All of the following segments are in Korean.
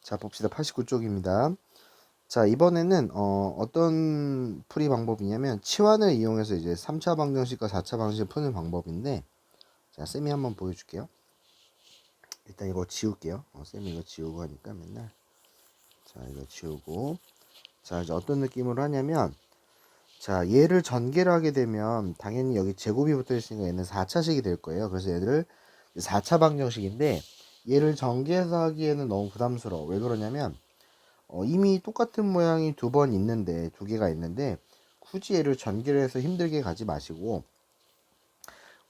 자, 봅시다. 89쪽입니다. 자, 이번에는 어떤 풀이 방법이냐면 치환을 이용해서 이제 3차 방정식과 4차 방정식을 푸는 방법인데, 자, 쌤이 한번 보여줄게요. 일단 이거 지울게요. 쌤이 이거 지우고 하니까 맨날. 자, 이거 지우고. 자, 이제 어떤 느낌으로 하냐면, 자, 얘를 전개를 하게 되면 당연히 여기 제곱이 붙어 있으니까 얘는 4차식이 될 거예요. 그래서 얘를 4차 방정식인데, 얘를 전개해서 하기에는 너무 부담스러워. 왜 그러냐면, 이미 똑같은 모양이 두 번 있는데, 두 개가 있는데, 굳이 얘를 전개를 해서 힘들게 가지 마시고,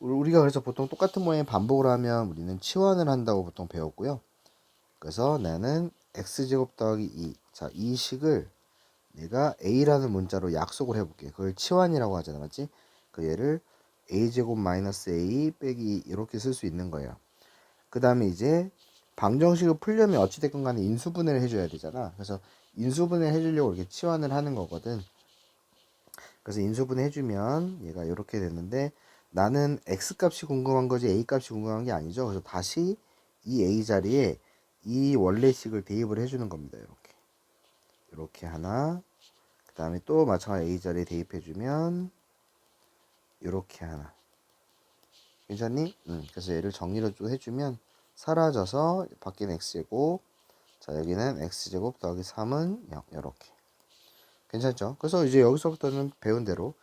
우리가 그래서 보통 똑같은 모양의 반복을 하면 우리는 치환을 한다고 보통 배웠고요. 그래서 나는 x제곱 더하기 2. 자, 이 식을 내가 a라는 문자로 약속을 해볼게. 그걸 치환이라고 하잖아, 맞지? 그 얘를 a제곱 마이너스 a 빼기 2 이렇게 쓸 수 있는 거예요. 그 다음에 이제 방정식을 풀려면 어찌됐건 간에 인수분해를 해줘야 되잖아. 그래서 인수분해 해주려고 이렇게 치환을 하는 거거든. 그래서 인수분해 해주면 얘가 이렇게 됐는데 나는 x 값이 궁금한 거지 a 값이 궁금한 게 아니죠. 그래서 다시 이 a 자리에 이 원래식을 대입을 해주는 겁니다. 이렇게 하나, 그 다음에 또 마찬가지 a 자리에 대입해주면 이렇게 하나. 괜찮니? 그래서 얘를 정리를 좀 해주면 사라져서 밖에는 x제곱, 자 여기는 x제곱 더하기 3은 0 이렇게. 괜찮죠? 그래서 이제 여기서부터는 배운 대로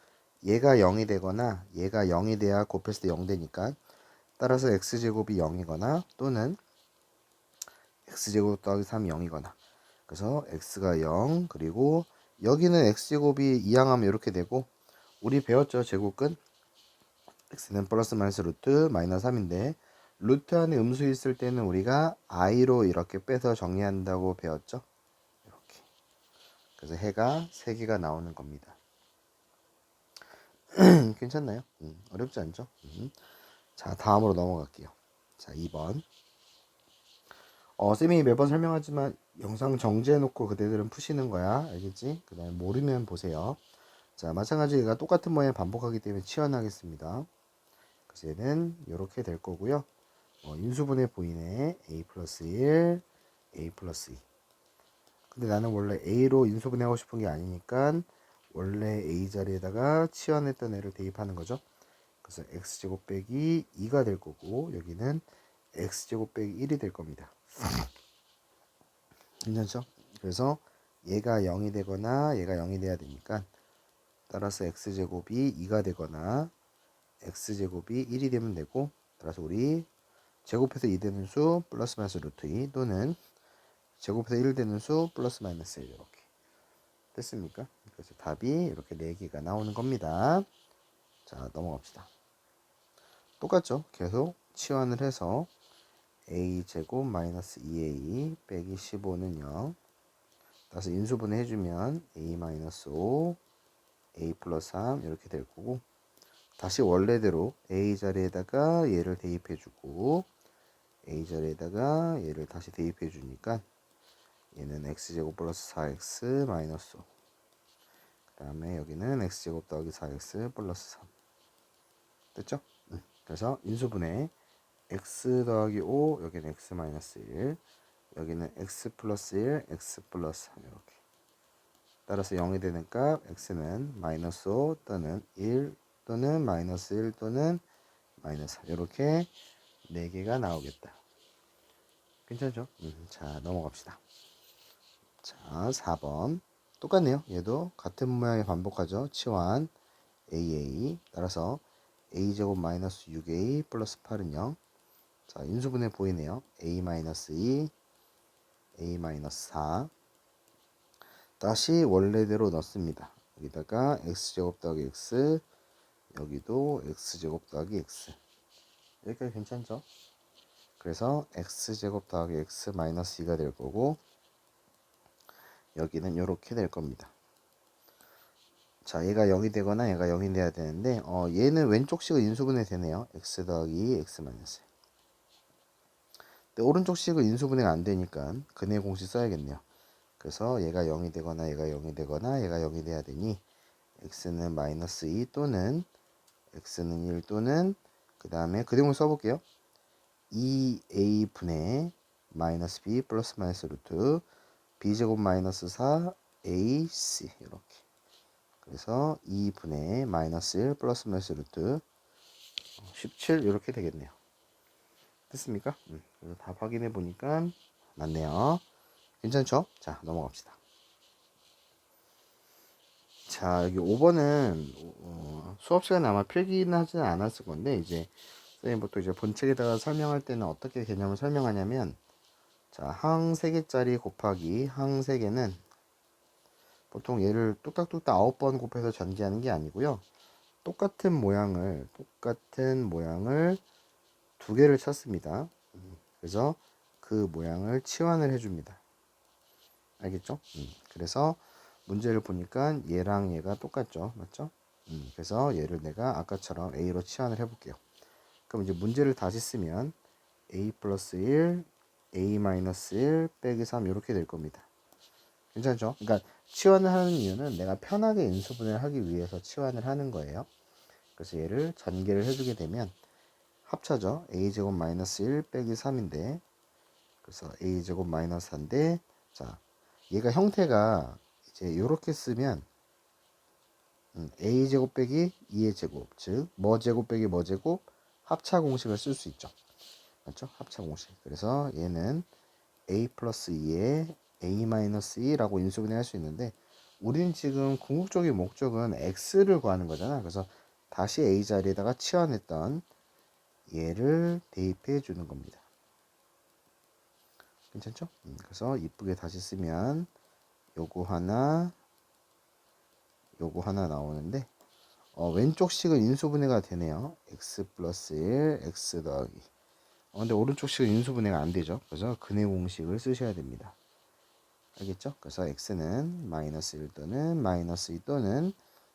얘가 0이 되거나 얘가 0이 돼야 곱했을 때 0 되니까, 따라서 x제곱이 0이거나 또는 x제곱 더하기 3이 0이거나, 그래서 x가 0, 그리고 여기는 x제곱이 이항하면 이렇게 되고, 우리 배웠죠? 제곱근 x는 플러스 마이너스 루트 마이너스 3인데 루트 안에 음수 있을 때는 우리가 i로 이렇게 빼서 정리한다고 배웠죠? 이렇게. 그래서 해가 3개가 나오는 겁니다. 괜찮나요? 어렵지 않죠? 자, 다음으로 넘어갈게요. 자, 2번. 쌤이 매번 설명하지만 영상 정지해놓고 그대들은 푸시는 거야. 알겠지? 그 다음에 모르면 보세요. 자, 마찬가지로 얘가 똑같은 모양 반복하기 때문에 치환하겠습니다. 그래서 얘는 이렇게 될 거고요. 인수분해 보이네. a 플러스 1, a 플러스 2. 근데 나는 원래 a로 인수분해 하고 싶은 게 아니니까 원래 a 자리에다가 치환했던 애를 대입하는 거죠. 그래서 x제곱 빼기 2가 될 거고, 여기는 x제곱 빼기 1이 될 겁니다. 괜찮죠? 그래서 얘가 0이 되거나 얘가 0이 돼야 되니까, 따라서 x제곱이 2가 되거나 x제곱이 1이 되면 되고, 따라서 우리 제곱해서 2 되는 수 플러스 마이너스 루트 2 또는 제곱해서 1 되는 수 플러스 마이너스 1 이렇게 됐습니까? 그래서 답이 이렇게 4개가 나오는 겁니다. 자, 넘어갑시다. 똑같죠? 계속 치환을 해서 a제곱 마이너스 2a 빼기 15는 0. 따라서 인수분해 해주면 a 마이너스 5, a 플러스 3 이렇게 될 거고, 다시 원래대로 a 자리에다가 얘를 대입해주고 a 자리에다가 얘를 다시 대입해주니까 얘는 x제곱 플러스 4x 마이너스 5. 그 다음에 여기는 x제곱 더하기 4x 플러스 3. 됐죠? 그래서 인수분해 x 더하기 5, 여기는 x 마이너스 1, 여기는 x 플러스 1, x 플러스 3 이렇게. 따라서 0이 되는 값 x는 마이너스 5 또는 1 또는 마이너스 1 또는 마이너스 3 이렇게 4개가 나오겠다. 괜찮죠? 자, 넘어갑시다. 자, 4번 똑같네요. 얘도 같은 모양의 반복하죠. 치환 AA, 따라서 a제곱 마이너스 6a 플러스 8은 0. 자, 인수분해 보이네요. a 마이너스 2, a 마이너스 4. 다시 원래대로 넣습니다. 여기다가 x제곱 더하기 x, 여기도 x제곱 더하기 x. 여기까지 괜찮죠? 그래서 x제곱 더하기 x 마이너스 2가 될 거고, 여기는 이렇게 될 겁니다. 자, 얘가 0이 되거나 얘가 0이 돼야 되는데, 얘는 왼쪽 식은 인수분해 되네요. x 더하기 x 마이너스. 근데 오른쪽 식은 인수분해가 안 되니까 근해 공식 써야겠네요. 그래서 얘가 0이 되거나 얘가 0이 되거나 얘가 0이 돼야 되니, x는 마이너스 2 또는 x는 1 또는, 그 다음에 그대로 써볼게요. 2a 분의 마이너스 b 플러스 마이너스 루트 b제곱 마이너스 4 ac 이렇게. 그래서 2분의 마이너스 1 플러스 마이너스 루트 17 이렇게 되겠네요. 됐습니까? 그래서 답 확인해 보니까 맞네요. 괜찮죠? 자, 넘어갑시다. 자, 여기 5번은 수업 시간에 아마 필기는 하지는 않았을 건데, 이제 선생님 보통 이제 본책에다가 설명할 때는 어떻게 개념을 설명하냐면, 자, 항 3개짜리 곱하기 항 3개는 보통 얘를 뚝딱뚝딱 9번 곱해서 전개하는 게 아니고요. 똑같은 모양을 2개를 찾습니다. 그래서 그 모양을 치환을 해줍니다. 알겠죠? 그래서 문제를 보니까 얘랑 얘가 똑같죠. 맞죠? 그래서 얘를 내가 아까처럼 A로 치환을 해볼게요. 그럼 이제 문제를 다시 쓰면 A 플러스 1, A 마이너스 1 빼기 3 이렇게 될 겁니다. 괜찮죠? 그러니까 치환을 하는 이유는 내가 편하게 인수분해를 하기 위해서 치환을 하는 거예요. 그래서 얘를 전개를 해주게 되면 합쳐져. A제곱 마이너스 1 빼기 3인데 그래서 A제곱 마이너스 4인데 자 얘가 형태가 이제 이렇게 쓰면 A제곱 빼기 2의 제곱 즉 뭐 제곱 빼기 뭐 제곱 합차 공식을 쓸 수 있죠. 맞죠? 합차 공식. 그래서 얘는 A 플러스 2에 A 마이너스 2라고 인수분해할 수 있는데 우리는 지금 궁극적인 목적은 X를 구하는 거잖아. 그래서 다시 A 자리에다가 치환했던 얘를 대입해 주는 겁니다. 괜찮죠? 그래서 이쁘게 다시 쓰면 요거 하나 나오는데 왼쪽 식은 인수분해가 되네요. x 플러스 1 x 더하기 근데 오른쪽 식은 인수분해가 안 되죠. 그래서 근해 공식을 쓰셔야 됩니다. 알겠죠? 그래서 x는 마이너스 1 또는 마이너스 2 또는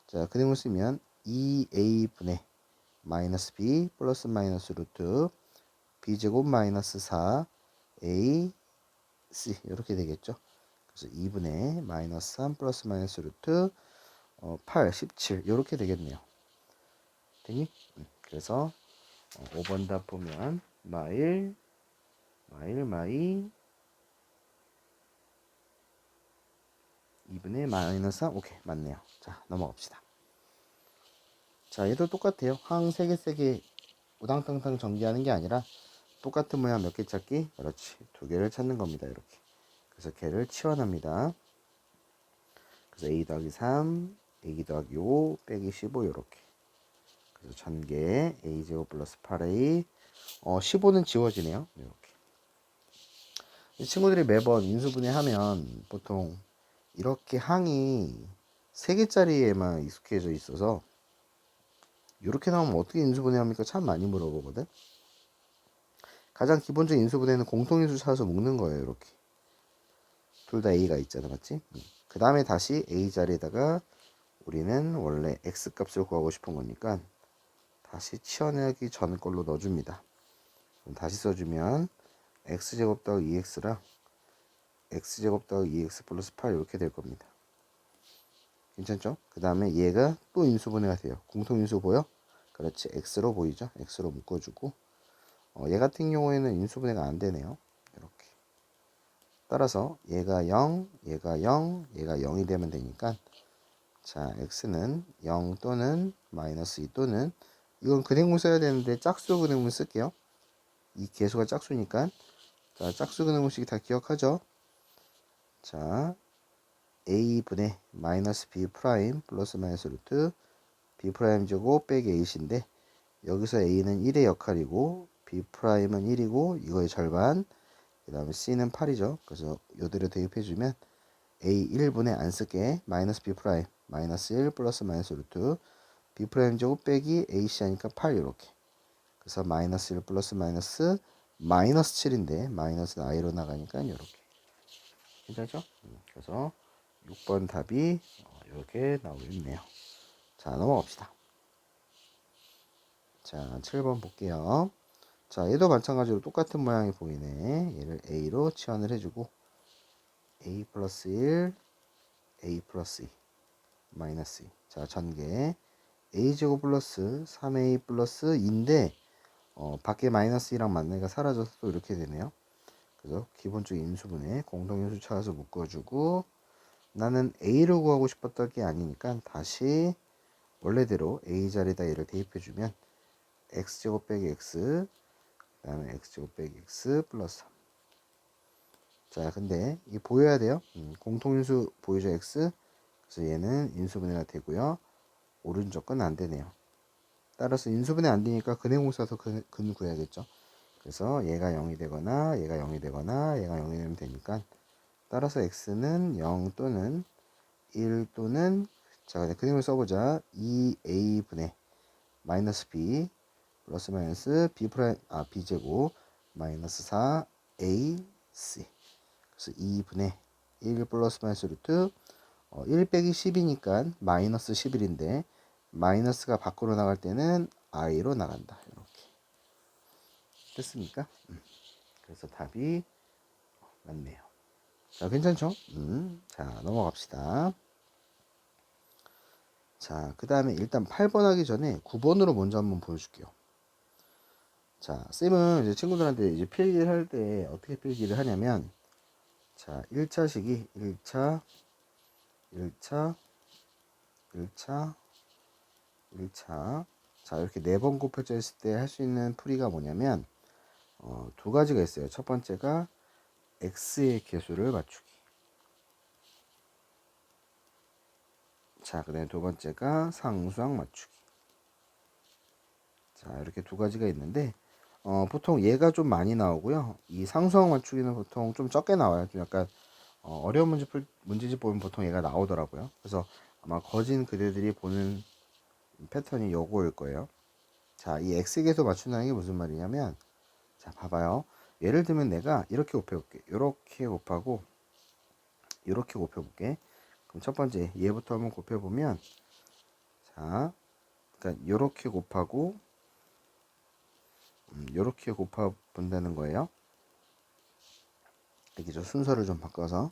자 근해공을 쓰면 2a 분의 마이너스 b 플러스 마이너스 루트 b제곱 마이너스 4 a c 이렇게 되겠죠. 그래서 2분의 마이너스 3 플러스 마이너스 루트 8, 17 이렇게 되겠네요. 되니? 그래서 5번 답 보면 마일 2분의 마이너스 3 오케이 맞네요. 자 넘어갑시다. 자 얘도 똑같아요. 항 3개 우당탕탕 전개하는 게 아니라 똑같은 모양 몇 개 찾기 그렇지 2개를 찾는 겁니다. 이렇게 그래서 걔를 치환합니다. 그래서 a 더하기 3 a 더하기 5 빼기 15 이렇게 그래서 전개 a제곱 플러스 8a 15는 지워지네요. 이렇게 이 친구들이 매번 인수분해하면 보통 이렇게 항이 3개짜리에만 익숙해져 있어서 이렇게 나오면 어떻게 인수분해합니까? 참 많이 물어보거든. 가장 기본적인 인수분해는 공통인수 찾아서 묶는 거예요. 이렇게 둘 다 a가 있잖아, 맞지? 그 다음에 다시 a 자리에다가 우리는 원래 x 값을 구하고 싶은 거니까 다시 치환하기 전 걸로 넣어줍니다. 다시 써주면 x제곱 더하기 2x랑 x제곱 더하기 2x 플러스 8 이렇게 될 겁니다. 괜찮죠? 그 다음에 얘가 또 인수분해가 돼요. 공통인수 보여? 그렇지. x로 보이죠? x로 묶어주고 얘 같은 경우에는 인수분해가 안 되네요. 이렇게 따라서 얘가 0, 얘가 0, 얘가 0이 되면 되니까 자 x는 0 또는 마이너스 2 또는 이건 근행문 써야 되는데 짝수 근행문 쓸게요. 이 개수가 짝수니까 자 짝수 근행문식이 다 기억하죠? 자 a분의 마이너스 b 프라임 플러스 마이너스 루트 b 프라임 제곱 빼기 a인데 여기서 a는 1의 역할이고 b 프라임은 1이고 이거의 절반 그 다음에 c는 8이죠. 그래서 요대로 대입해주면 a 1분의 안 쓸게 마이너스 b 프라임 마이너스 1 플러스 마이너스 루트 b 프라임 제곱 빼기 ac 하니까 8 이렇게 그래서 마이너스 1 플러스 마이너스 마이너스 7인데 마이너스는 i로 나가니까 이렇게 괜찮죠? 그래서 6번 답이 이렇게 나오고 있네요. 자 넘어갑시다. 자 7번 볼게요. 자 얘도 마찬가지로 똑같은 모양이 보이네. 얘를 a로 치환을 해주고 a 플러스 1 a 플러스 2 마이너스 2. 자 전개 a제곱 플러스 3a 플러스 2인데 밖에 마이너스 2랑 만나니까 사라져서 또 이렇게 되네요. 그래서 기본적인 인수분해 공동인수 찾아서 묶어주고, 나는 a를 구하고 싶었던 게 아니니까 다시 원래대로 a 자리에다 얘를 대입해주면 x제곱 빼기 x, 그 다음에 x제곱 빼기 x 플러스 3. 자, 근데 이 보여야 돼요. 공통인수 보이죠, x. 그래서 얘는 인수분해가 되고요. 오른쪽 건 안 되네요. 따라서 인수분해 안 되니까 근해공 써서 근 구해야겠죠. 그래서 얘가 0이 되거나 얘가 0이 되거나 얘가 0이 되면 되니까, 따라서 x는 0 또는 1 또는, 자, 근해공을 써보자. 2a분의 마이너스 b 플러스 마이너스 b 프라임, b제곱 마이너스 4ac. 그래서 2분의 1 플러스 마이너스 루트 1 빼기 10이니까 마이너스 11인데, 마이너스가 밖으로 나갈 때는 i로 나간다. 이렇게 됐습니까? 그래서 답이 맞네요. 자, 괜찮죠? 자, 넘어갑시다. 자, 그 다음에 일단 8번 하기 전에 9번으로 먼저 한번 보여줄게요. 자, 쌤은 이제 친구들한테 이제 필기를 할 때 어떻게 필기를 하냐면, 자, 1차식이 1차, 1차, 1차, 1차. 자, 이렇게 4번 곱해져 있을 때 할 수 있는 풀이가 뭐냐면, 두 가지가 있어요. 첫 번째가 x의 개수를 맞추기. 자, 그 다음에 두 번째가 상수항 맞추기. 자, 이렇게 두 가지가 있는데, 보통 얘가 좀 많이 나오고요. 이 상수항 맞추기는 보통 좀 적게 나와요. 좀 약간 어려운 문제집 보면 보통 얘가 나오더라고요. 그래서 아마 거진 그대들이 보는 패턴이 요거일 거예요. 자, 이 x계수 맞춘다는 게 무슨 말이냐면, 자, 봐봐요. 예를 들면 내가 이렇게 곱해볼게. 이렇게 곱하고 이렇게 곱해볼게. 그럼 첫 번째 얘부터 한번 곱해보면, 자, 그러니까 이렇게 곱하고 이렇게 곱해본다는 거예요. 알겠죠? 순서를 좀 바꿔서.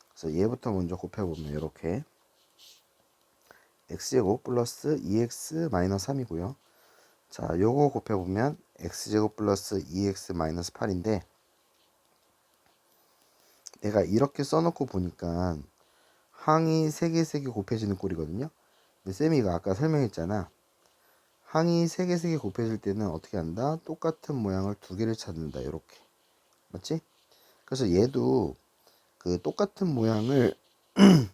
그래서 얘부터 먼저 곱해보면 이렇게 x제곱 플러스 2x 마이너스 3이고요. 자, 요거 곱해보면 x제곱 플러스 2x 마이너스 8인데, 내가 이렇게 써놓고 보니까 항이 3개 곱해지는 꼴이거든요. 근데 쌤이 이거 아까 설명했잖아. 항이 3개 곱해질 때는 어떻게 한다? 똑같은 모양을 두 개를 찾는다. 이렇게. 맞지? 그래서 얘도 그 똑같은 모양을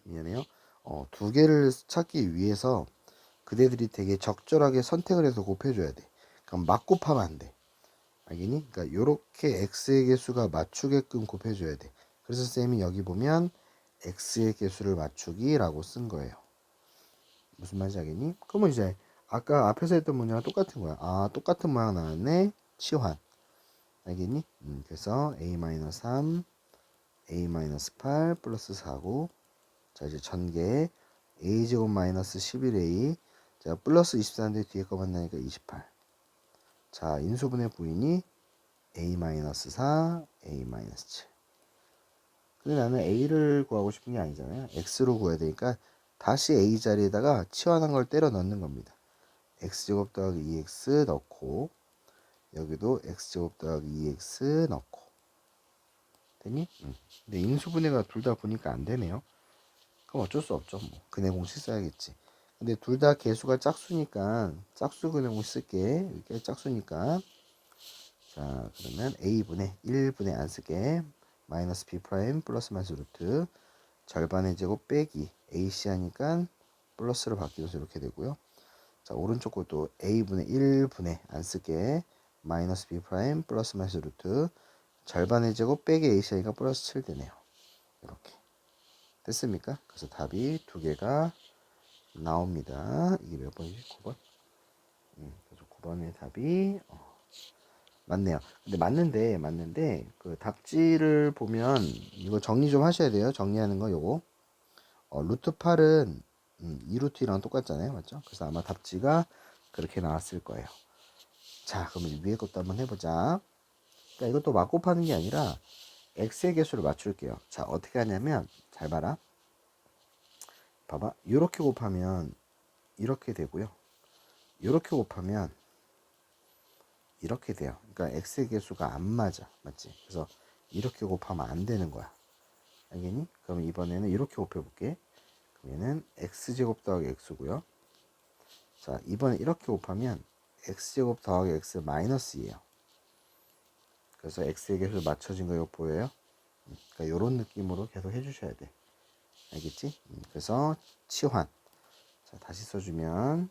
미안해요. 두 개를 찾기 위해서 그대들이 되게 적절하게 선택을 해서 곱해줘야 돼. 그럼 막 곱하면 안 돼. 알겠니? 그러니까 요렇게 x의 개수가 맞추게끔 곱해줘야 돼. 그래서 쌤이 여기 보면 x의 개수를 맞추기라고 쓴 거예요. 무슨 말인지 알겠니? 그러면 이제 아까 앞에서 했던 문제랑 똑같은 거야. 아, 똑같은 모양 나왔네. 치환. 알겠니? 그래서 a-3, a-8 플러스 4고, 자, 이제 전개 a제곱 마이너스 11a, 자, 플러스 24인데 뒤에 거 만나니까 28. 자, 인수분해 부인이 a-4, a-7. 근데 나는 a를 구하고 싶은 게 아니잖아요. x로 구해야 되니까 다시 a 자리에다가 치환한 걸 때려 넣는 겁니다. x제곱 더하기 2x 넣고, 여기도 x제곱 더하기 2x 넣고. 되니? 근데 인수분해가 둘 다 보니까 안 되네요. 그럼 어쩔 수 없죠. 뭐 근해 공식 써야겠지. 근데 둘 다 개수가 짝수니까 짝수 근해 공식 쓸게. 이렇게 짝수니까. 자, 그러면 a분의 1분의 안 쓸게. 마이너스 b 프라임 플러스 마이너스 루트 절반의 제곱 빼기 ac 하니까 플러스로 바뀌어서 이렇게 되고요. 자, 오른쪽 것도 a분의 1분의 안 쓸게. 마이너스 b 프라임 플러스 마이너스 루트 절반의 제곱 빼기 ac 하니까 플러스 7 되네요. 이렇게 됐습니까? 그래서 답이 두 개가 나옵니다. 이게 몇 번이지? 9번? 그래서 9번의 답이 맞네요. 근데 맞는데 그 답지를 보면 이거 정리 좀 하셔야 돼요. 정리하는 거 요거. 루트 8은 2루트 1랑 똑같잖아요. 맞죠? 그래서 아마 답지가 그렇게 나왔을 거예요. 자, 그러면 위에 것도 한번 해보자. 그러니까 이것도 막 곱하는 게 아니라 x의 개수를 맞출게요. 자, 어떻게 하냐면 잘 봐라. 봐봐. 이렇게 곱하면 이렇게 되고요. 이렇게 곱하면 이렇게 돼요. 그러니까 x의 개수가 안 맞아. 맞지? 그래서 이렇게 곱하면 안 되는 거야. 알겠니? 그럼 이번에는 이렇게 곱해볼게. 그러면은 x제곱 더하기 x고요. 자, 이번에 이렇게 곱하면 x제곱 더하기 x 마이너스 2예요. 그래서 x의 개수 맞춰진 거 이거 보여요? 그러니까 이런 느낌으로 계속 해주셔야 돼. 알겠지? 그래서 치환. 자, 다시 써주면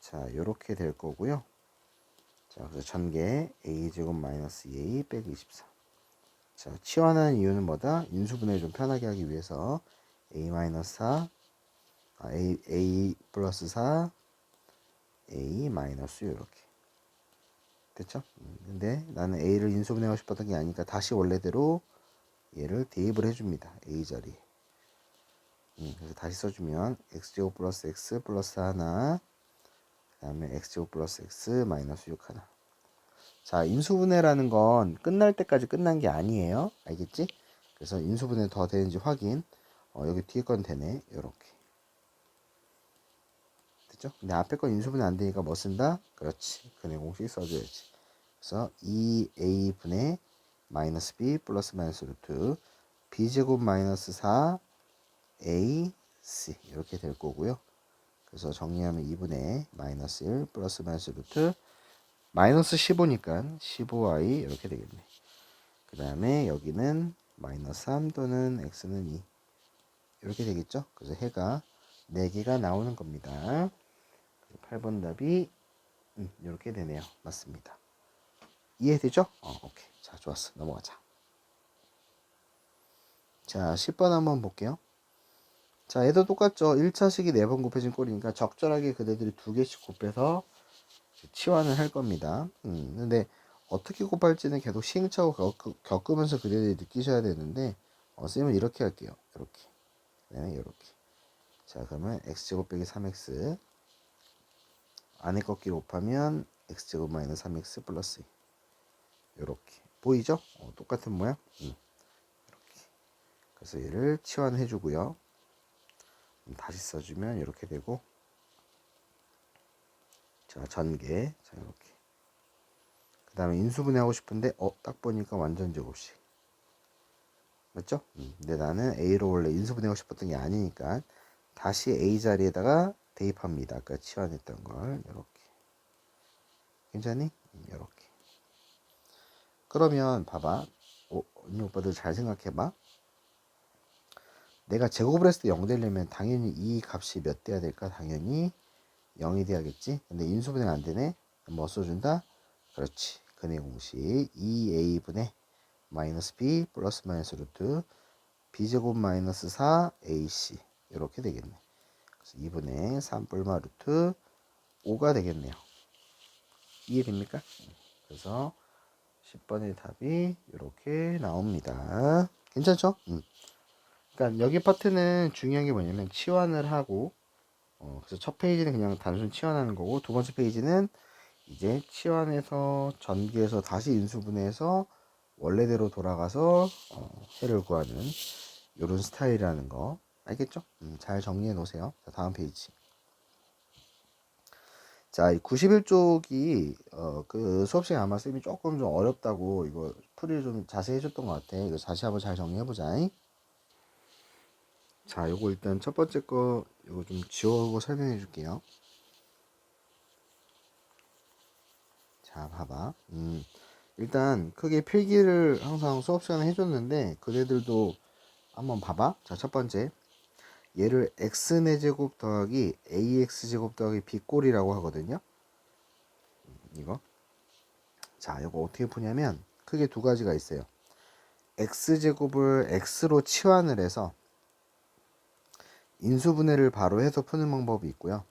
자, 요렇게 될 거고요. 자, 그래서 전개 a제곱 마이너스 2a 빼기 24. 자, 치환하는 이유는 뭐다? 인수분해를 좀 편하게 하기 위해서 a 마이너스 4, a 플러스 4, a 마이너스 요렇게. 됐죠? 근데 나는 a를 인수분해하고 싶었던 게 아니니까 다시 원래대로 얘를 대입을 해줍니다. a 자리에. 그래서 다시 써주면 x제곱 플러스 x 플러스 하나, 그 다음에 x제곱 플러스 x 마이너스 6 하나. 자, 인수분해라는 건 끝날 때까지 끝난 게 아니에요. 알겠지? 그래서 인수분해 더 되는지 확인. 여기 뒤에 건 되네. 요렇게. 됐죠? 근데 앞에 건 인수분해 안 되니까 뭐 쓴다? 그렇지. 근해 공식 써줘야지. 그래서 2a분의 마이너스 b 플러스 마이너스 루트 b제곱 마이너스 4 a c 이렇게 될 거고요. 그래서 정리하면 2분의 마이너스 1 플러스 마이너스 루트 마이너스 15니까 15i 이렇게 되겠네. 그 다음에 여기는 마이너스 3 또는 x는 2 이렇게 되겠죠. 그래서 해가 4개가 나오는 겁니다. 8번 답이 이렇게 되네요. 맞습니다. 이해되죠? 오케이. 자, 좋았어. 넘어가자. 자, 10번 한번 볼게요. 자, 얘도 똑같죠. 1차식이 4번 곱해진 꼴이니까 적절하게 그대들이 2개씩 곱해서 치환을 할 겁니다. 근데 어떻게 곱할지는 계속 시행착오 겪으면서 그대들이 느끼셔야 되는데 쌤은 이렇게 할게요. 이렇게. 네, 이렇게. 자, 그러면 x제곱 빼기 3x 안에 꺾기 곱하면 x제곱 마이너스 3x 플러스 2 이렇게. 보이죠? 똑같은 모양? 이렇게. 그래서 얘를 치환해 주고요. 다시 써주면 이렇게 되고 자, 전개. 자, 이렇게. 그 다음에 인수분해 하고 싶은데 딱 보니까 완전 제곱식. 맞죠? 근데 나는 a로 원래 인수분해하고 싶었던 게 아니니까 다시 a 자리에다가 대입합니다. 아까 치환했던 걸 이렇게. 괜찮니? 이렇게. 그러면 봐봐. 언니 오빠들 잘 생각해봐. 내가 제곱을 했을 때 0 되려면 당연히 이 값이 몇 돼야 될까? 당연히 0이 돼야겠지? 근데 인수분해가 안 되네? 뭐 써준다? 그렇지. 근해 공식 2a분의 마이너스 b 플러스 마이너스 루트 b제곱 마이너스 4ac 이렇게 되겠네. 그래서 2분의 3 뿔마 루트 5가 되겠네요. 이해됩니까? 그래서 10번의 답이 이렇게 나옵니다. 괜찮죠? 그러니까 여기 파트는 중요한 게 뭐냐면 치환을 하고 그래서 첫 페이지는 그냥 단순 치환하는 거고 두 번째 페이지는 이제 치환해서 전개해서 다시 인수분해해서 원래대로 돌아가서 해를 구하는 이런 스타일이라는 거 알겠죠? 잘 정리해 놓으세요. 자, 다음 페이지. 자, 91쪽이 그 수업 시간에 아마 쌤이 조금 좀 어렵다고 이거 풀이를 좀 자세히 해줬던 것 같아. 이거 다시 한번 잘 정리해 보자. 자, 요거 일단 첫 번째 거 요거 좀 지워고 설명해 줄게요. 자, 봐봐. 일단 크게 필기를 항상 수업 시간에 해줬는데 그대들도 한번 봐봐. 자, 첫 번째 얘를 x제곱 더하기 ax제곱 더하기 b꼴이라고 하거든요. 이거. 자, 이거 어떻게 푸냐면 크게 두 가지가 있어요. x제곱을 x로 치환을 해서 인수분해를 바로 해서 푸는 방법이 있고요.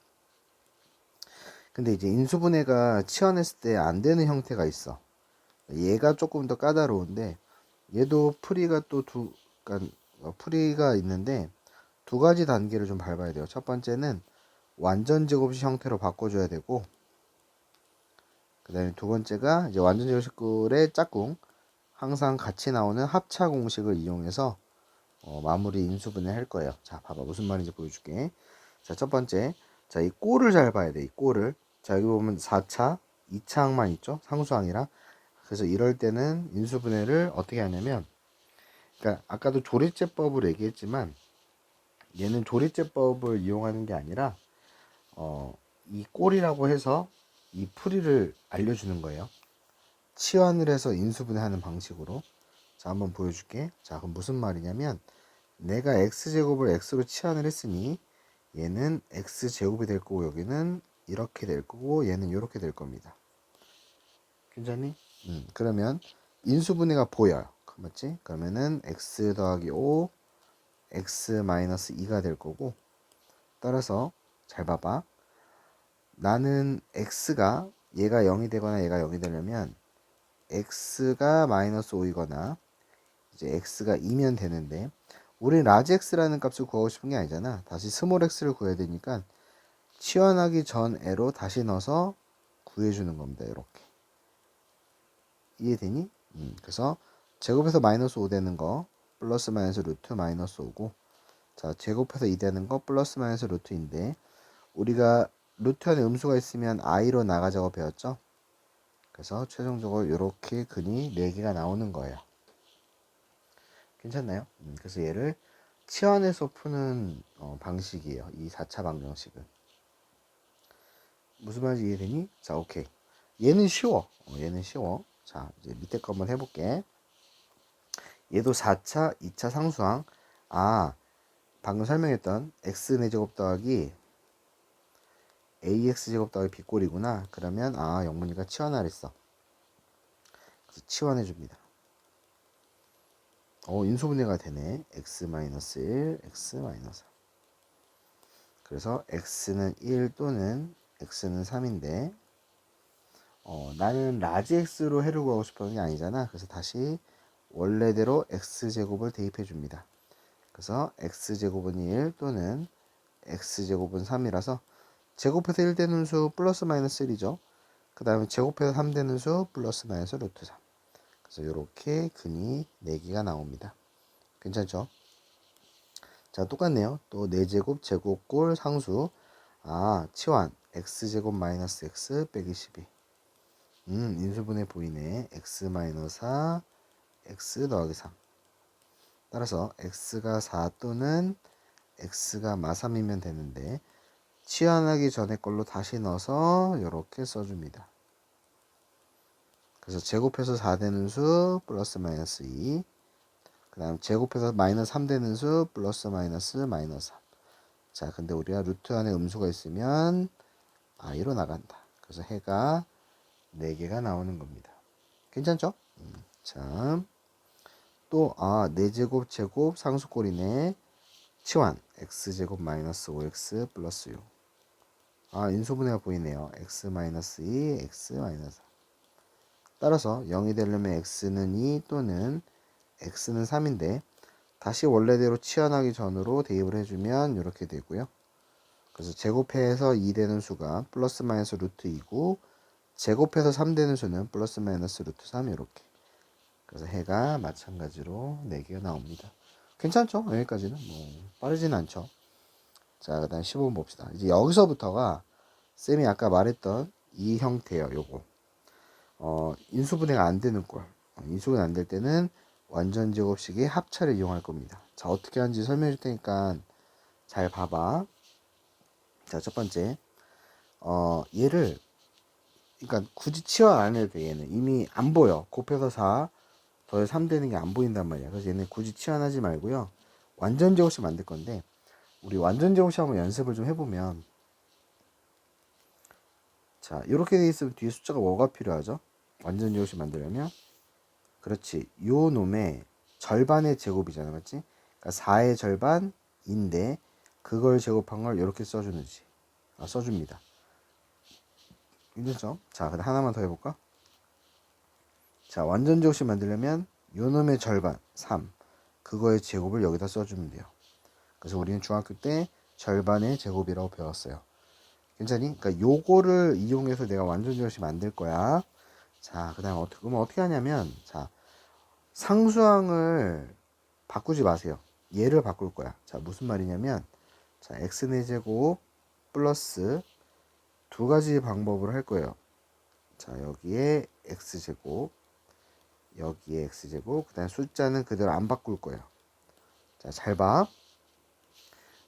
근데 이제 인수분해가 치환했을 때 안 되는 형태가 있어. 얘가 조금 더 까다로운데 얘도 풀이가 또 그러니까 풀이가 있는데 두 가지 단계를 좀 밟아야 돼요. 첫 번째는 완전 제곱식 형태로 바꿔줘야 되고 그 다음에 두 번째가 이제 완전 제곱식의 짝꿍 항상 같이 나오는 합차 공식을 이용해서 마무리 인수분해 할 거예요. 자, 봐봐. 무슨 말인지 보여줄게. 자, 첫 번째. 자, 이 꼴을 잘 봐야 돼. 이 꼴을. 자, 여기 보면 4차, 2차항만 있죠? 상수항이랑. 그래서 이럴 때는 인수분해를 어떻게 하냐면, 그러니까 아까도 조리제법을 얘기했지만 얘는 조리제법을 이용하는 게 아니라 이 꼴이라고 해서 이 풀이를 알려주는 거예요. 치환을 해서 인수분해하는 방식으로. 자, 한번 보여줄게. 자, 그럼 무슨 말이냐면 내가 x제곱을 x로 치환을 했으니 얘는 x제곱이 될 거고 여기는 이렇게 될 거고 얘는 이렇게 될 겁니다. 괜찮니? 그러면 인수분해가 보여요. 맞지? 그러면은 x 더하기 5 x 마이너스 2가 될 거고, 따라서 잘 봐봐. 나는 x가 얘가 0이 되거나 얘가 0이 되려면 x가 마이너스 5이거나 이제 x가 2면 되는데, 우린 라지 x라는 값을 구하고 싶은 게 아니잖아. 다시 스몰 x를 구해야 되니까 치환하기 전 애로 다시 넣어서 구해주는 겁니다. 이렇게. 이해되니? 그래서 제곱해서 마이너스 5 되는 거 플러스 마이너스 루트 마이너스 5고, 자, 제곱해서 2 되는 거 플러스 마이너스 루트인데, 우리가 루트 안에 음수가 있으면 i로 나가자고 배웠죠? 그래서 최종적으로 이렇게 근이 4개가 나오는 거예요. 괜찮나요? 그래서 얘를 치환해서 푸는 방식이에요. 이 4차 방정식은. 무슨 말인지 이해되니? 자, 오케이. 얘는 쉬워. 얘는 쉬워. 자, 이제 밑에 거 한번 해볼게. 얘도 4차, 2차 상수항. 아, 방금 설명했던 x제곱 더하기 ax제곱 더하기 b꼴이구나. 그러면 영문이가 치환하랬어. 그래서 치환해줍니다. 인수분해가 되네. x-1, x-3. 그래서 x는 1 또는 x는 3인데 나는 라지 x로 해를 구하고 싶은 게 아니잖아. 그래서 다시 원래대로 x제곱을 대입해 줍니다. 그래서 x제곱은 1 또는 x제곱은 3이라서 제곱해서 1 되는 수 플러스 마이너스 1이죠. 그 다음에 제곱해서 3 되는 수 플러스 마이너스 루트 3. 그래서 이렇게 근이 4개가 나옵니다. 괜찮죠? 자, 똑같네요. 또 4제곱, 제곱꼴, 상수. 치환. x제곱 마이너스 x 빼기 12. 인수분해 보이네. x 마이너스 4, x 더하기 3. 따라서 x가 4 또는 x가 마3이면 되는데, 치환하기 전에 걸로 다시 넣어서 이렇게 써줍니다. 그래서 제곱해서 4 되는 수 플러스 마이너스 2. 그 다음 제곱해서 마이너스 3 되는 수 플러스 마이너스 마이너스 3. 자, 근데 우리가 루트 안에 음수가 있으면 i로 나간다. 그래서 해가 4개가 나오는 겁니다. 괜찮죠? 자, 또 4제곱 제곱 상수꼴이네. 치환 x제곱 마이너스 5x 플러스 6. 인수분해가 보이네요. x 마이너스 2, x 마이너스 4. 따라서 0이 되려면 x는 2 또는 x는 3인데, 다시 원래대로 치환하기 전으로 대입을 해주면 이렇게 되고요. 그래서 제곱해서 2 되는 수가 플러스 마이너스 루트 2고, 제곱해서 3 되는 수는 플러스 마이너스 루트 3 이렇게. 그래서 해가 마찬가지로 4개가 나옵니다. 괜찮죠? 여기까지는 빠르진 않죠. 자, 그 다음 15번 봅시다. 이제 여기서부터가 쌤이 아까 말했던 이 형태예요. 요거 인수분해가 안 되는 꼴. 인수분해 안 될 때는 완전 제곱식의 합차를 이용할 겁니다. 자, 어떻게 하는지 설명해 줄 테니까 잘 봐봐. 자, 첫 번째 얘를, 그러니까 굳이 치환 안 해도 돼. 얘는 이미 안 보여. 곱해서 4 더해서 3 되는 게 안 보인단 말이야. 그래서 얘는 굳이 치환하지 말고요, 완전 제곱식 만들 건데, 우리 완전 제곱식 한번 연습을 좀 해보면, 자, 이렇게 돼 있으면 뒤에 숫자가 뭐가 필요하죠? 완전 제곱식 만들려면, 그렇지, 요 놈의 절반의 제곱이잖아, 맞지? 그러니까 4의 절반인데 그걸 제곱한 걸 이렇게 써주는지 써줍니다. 이랬죠? 자, 근데 하나만 더 해볼까? 자, 완전 제곱식 만들려면 요 놈의 절반 3, 그거의 제곱을 여기다 써주면 돼요. 그래서 우리는 중학교 때 절반의 제곱이라고 배웠어요. 괜찮니? 그러니까 요거를 이용해서 내가 완전 제곱식 만들 거야. 자, 그 다음 그러면 어떻게 하냐면, 자, 상수항을 바꾸지 마세요. 얘를 바꿀 거야. 자, 무슨 말이냐면, 자, x4제곱 플러스 2가지 방법을 할 거예요. 자, 여기에 x제곱, 여기에 x제곱, 그 다음에 숫자는 그대로 안 바꿀 거예요. 자, 잘 봐.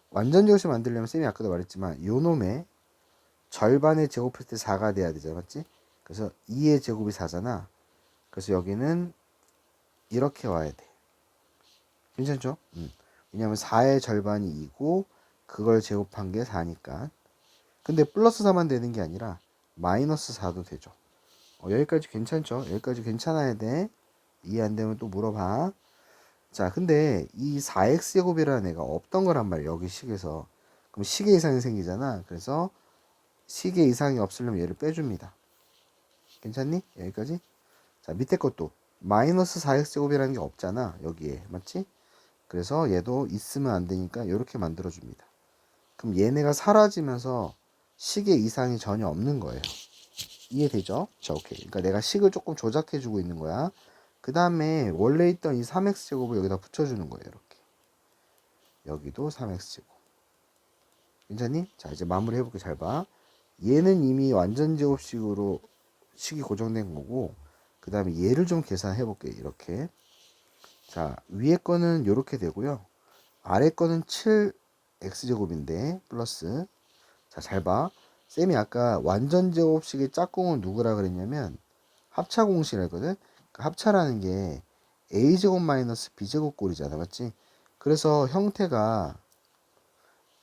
완전제곱식 만들려면 쌤이 아까도 말했지만 요 놈의 절반의 제곱했을 때 4가 돼야 되잖아, 맞지? 그래서 2의 제곱이 4잖아. 그래서 여기는 이렇게 와야 돼. 괜찮죠? 왜냐면 4의 절반이 2고 그걸 제곱한 게 4니까. 근데 플러스 4만 되는 게 아니라 마이너스 4도 되죠. 여기까지 괜찮죠? 여기까지 괜찮아야 돼. 이해 안 되면 또 물어봐. 자, 근데 이 4x제곱이라는 애가 없던 거란 말이야, 여기 식에서. 그럼 식의 이상이 생기잖아. 그래서 식의 이상이 없으려면 얘를 빼줍니다. 괜찮니? 여기까지? 자, 밑에 것도 마이너스 4x제곱이라는 게 없잖아, 여기에. 맞지? 그래서 얘도 있으면 안 되니까 이렇게 만들어줍니다. 그럼 얘네가 사라지면서 식의 이상이 전혀 없는 거예요. 이해되죠? 자, 오케이. 그러니까 내가 식을 조금 조작해주고 있는 거야. 그 다음에 원래 있던 이 3x제곱을 여기다 붙여주는 거예요. 이렇게. 여기도 3x제곱. 괜찮니? 자, 이제 마무리 해볼게. 잘 봐. 얘는 이미 완전제곱식으로 식이 고정된 거고, 그 다음에 얘를 좀 계산해 볼게. 이렇게. 자, 위에 거는 이렇게 되고요. 아래 거는 7x제곱인데 플러스. 자, 잘 봐. 쌤이 아까 완전제곱식의 짝꿍은 누구라 그랬냐면 합차공식이라 했거든. 그 합차라는 게 a제곱 마이너스 b제곱 꼴이잖아, 맞지? 그래서 형태가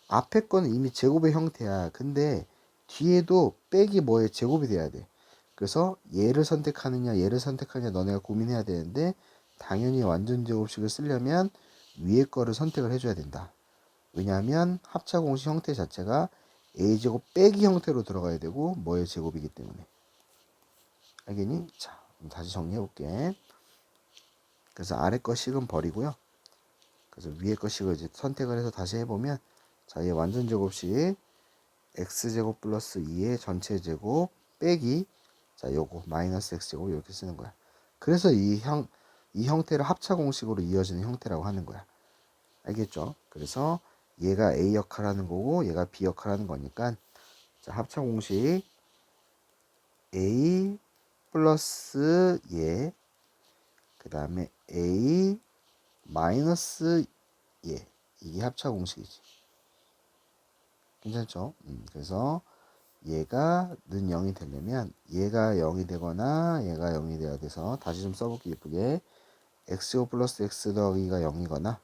앞에 거는 이미 제곱의 형태야. 근데 뒤에도 빼기 뭐의 제곱이 돼야 돼. 그래서 얘를 선택하느냐 얘를 선택하느냐 너네가 고민해야 되는데, 당연히 완전제곱식을 쓰려면 위에 거를 선택을 해줘야 된다. 왜냐하면 합차공식 형태 자체가 a제곱 빼기 형태로 들어가야 되고 뭐의 제곱이기 때문에. 알겠니? 자, 다시 정리해 볼게. 그래서 아래 거 식은 버리고요. 그래서 위에 거 식을 이제 선택을 해서 다시 해보면, 자, 얘 완전제곱식 x제곱 플러스 2의 전체 제곱 빼기, 자, 요거 마이너스 x제곱 이렇게 쓰는 거야. 그래서 이 형태를 합차 공식으로 이어지는 형태라고 하는 거야. 알겠죠? 그래서 얘가 a 역할을 하는 거고 얘가 b 역할을 하는 거니까, 자, 합차 공식 a 플러스 얘, 그 다음에 a 마이너스 얘, 이게 합차 공식이지. 괜찮죠? 그래서 얘가 는 0이 되려면 얘가 0이 되거나 얘가 0이 돼야 돼서, 다시 좀 써볼게 예쁘게. x제곱 플러스 x 더하기가 0이거나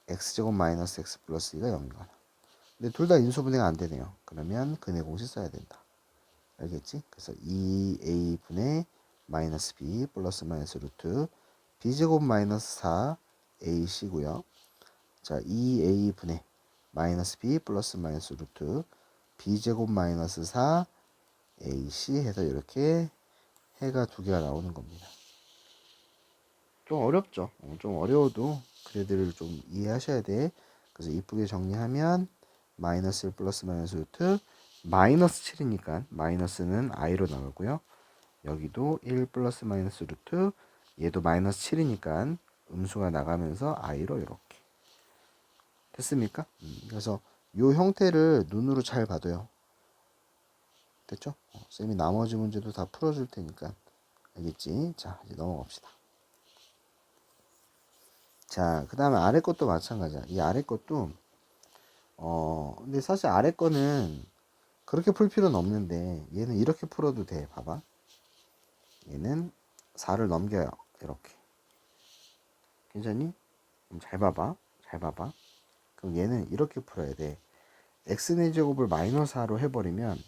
x제곱 마이너스 x 플러스 2가 0이거나. 근데 둘 다 인수분해가 안 되네요. 그러면 근해 공식 써야 된다. 알겠지? 그래서 2a 분의 마이너스 b 플러스 마이너스 루트 b제곱 마이너스 4 ac고요. 자, 2a 분의 마이너스 b 플러스 마이너스 루트 b제곱 마이너스 4 ac 해서 이렇게 해가 두 개가 나오는 겁니다. 좀 어렵죠? 좀 어려워도 그래들을 좀 이해하셔야 돼. 그래서 이쁘게 정리하면 마이너스 1 플러스 마이너스 루트 마이너스 7이니까 마이너스는 i로 나오고요. 여기도 1 플러스 마이너스 루트, 얘도 마이너스 7이니까 음수가 나가면서 i로 이렇게 됐습니까? 그래서 이 형태를 눈으로 잘 봐도요. 됐죠? 쌤이 나머지 문제도 다 풀어줄 테니까. 알겠지? 자, 이제 넘어갑시다. 자, 그 다음에 아래 것도 마찬가지야. 이 아래 것도 근데 사실 아래 거는 그렇게 풀 필요는 없는데 얘는 이렇게 풀어도 돼. 봐봐. 얘는 4를 넘겨요. 이렇게. 괜찮니? 잘 봐봐. 잘 봐봐. 그럼 얘는 이렇게 풀어야 돼. x의 제곱을 마이너스 4로 해버리면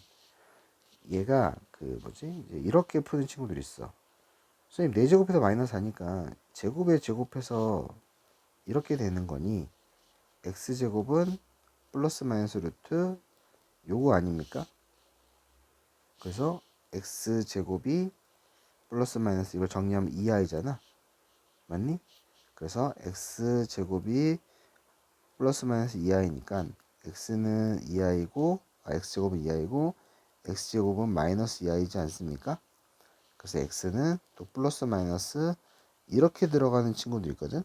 얘가 그 뭐지? 이제 이렇게 푸는 친구들이 있어. 선생님 4제곱해서 마이너스 4니까 제곱에 제곱해서 이렇게 되는 거니 x제곱은 플러스 마이너스 루트 요거 아닙니까? 그래서 x제곱이 플러스 마이너스 이걸 정리하면 2i잖아. 맞니? 그래서 x제곱이 플러스 마이너스 2i니까 x는 2i고 x제곱은 2i고 x제곱은 마이너스 2i지 않습니까? 그래서 x는 또 플러스 마이너스 이렇게 들어가는 친구도 있거든.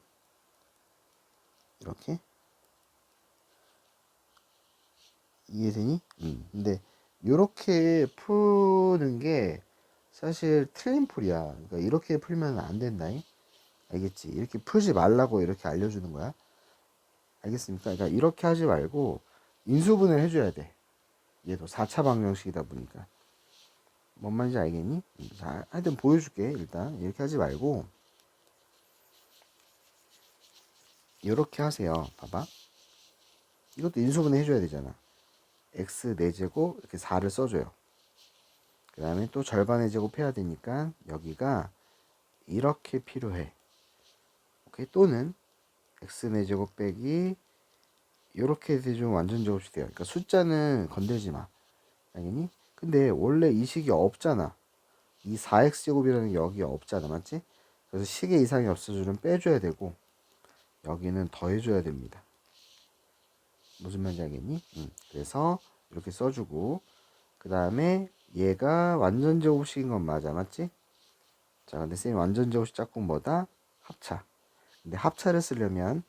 이렇게. 이해되니? 근데 이렇게 푸는 게 사실 틀린 풀이야. 그러니까 이렇게 풀면 안 된다잉. 알겠지? 이렇게 풀지 말라고 이렇게 알려주는 거야. 알겠습니까? 그러니까 이렇게 하지 말고 인수분해를 해줘야 돼. 얘도 4차 방정식이다 보니까. 뭔 말인지 알겠니? 자, 하여튼 보여줄게. 일단 이렇게 하지 말고 이렇게 하세요. 봐봐. 이것도 인수분해 해줘야 되잖아. x 4제곱 이렇게 4를 써줘요. 그 다음에 또 절반의 제곱 해야 되니까 여기가 이렇게 필요해. 오케이. 또는 x 4제곱 빼기 이렇게 해주면 완전 제곱이 돼요. 그러니까 숫자는 건들지 마. 알겠니? 근데 원래 이 식이 없잖아. 이 4x제곱이라는 게 여기 없잖아. 맞지? 그래서 식의 이상이 없어주면 빼줘야 되고 여기는 더해줘야 됩니다. 무슨 말인지 알겠니? 그래서 이렇게 써주고 그 다음에 얘가 완전 제곱식인 건 맞아. 맞지? 자, 근데 쌤이 완전 제곱식 짝꿍 뭐다? 합차. 근데 합차를 쓰려면